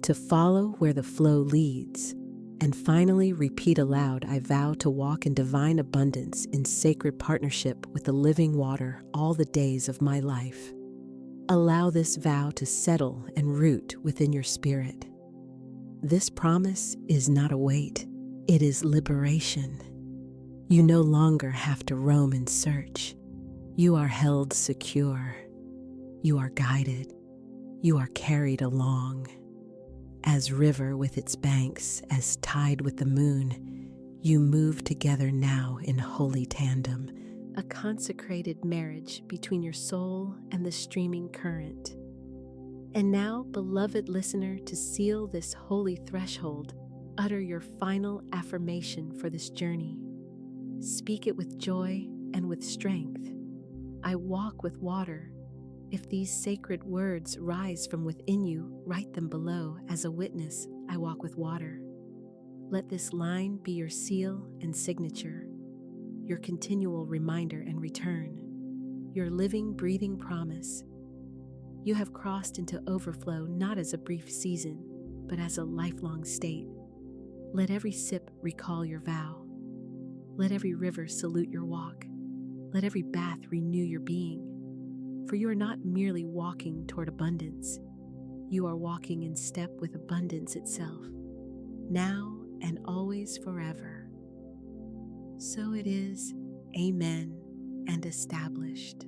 to follow where the flow leads, and finally repeat aloud, I vow to walk in divine abundance in sacred partnership with the living water all the days of my life. Allow this vow to settle and root within your spirit. This promise is not a weight, it is liberation. You no longer have to roam in search. You are held secure. You are guided. You are carried along. As river with its banks, as tide with the moon, you move together now in holy tandem, a consecrated marriage between your soul and the streaming current. And now, beloved listener, to seal this holy threshold, utter your final affirmation for this journey. Speak it with joy and with strength. I walk with water. If these sacred words rise from within you, write them below as a witness. I walk with water. Let this line be your seal and signature, your continual reminder and return, your living, breathing promise. You have crossed into overflow not as a brief season, but as a lifelong state. Let every sip recall your vow. Let every river salute your walk. Let every bath renew your being. For you are not merely walking toward abundance. You are walking in step with abundance itself, now and always forever. So it is, amen, and established.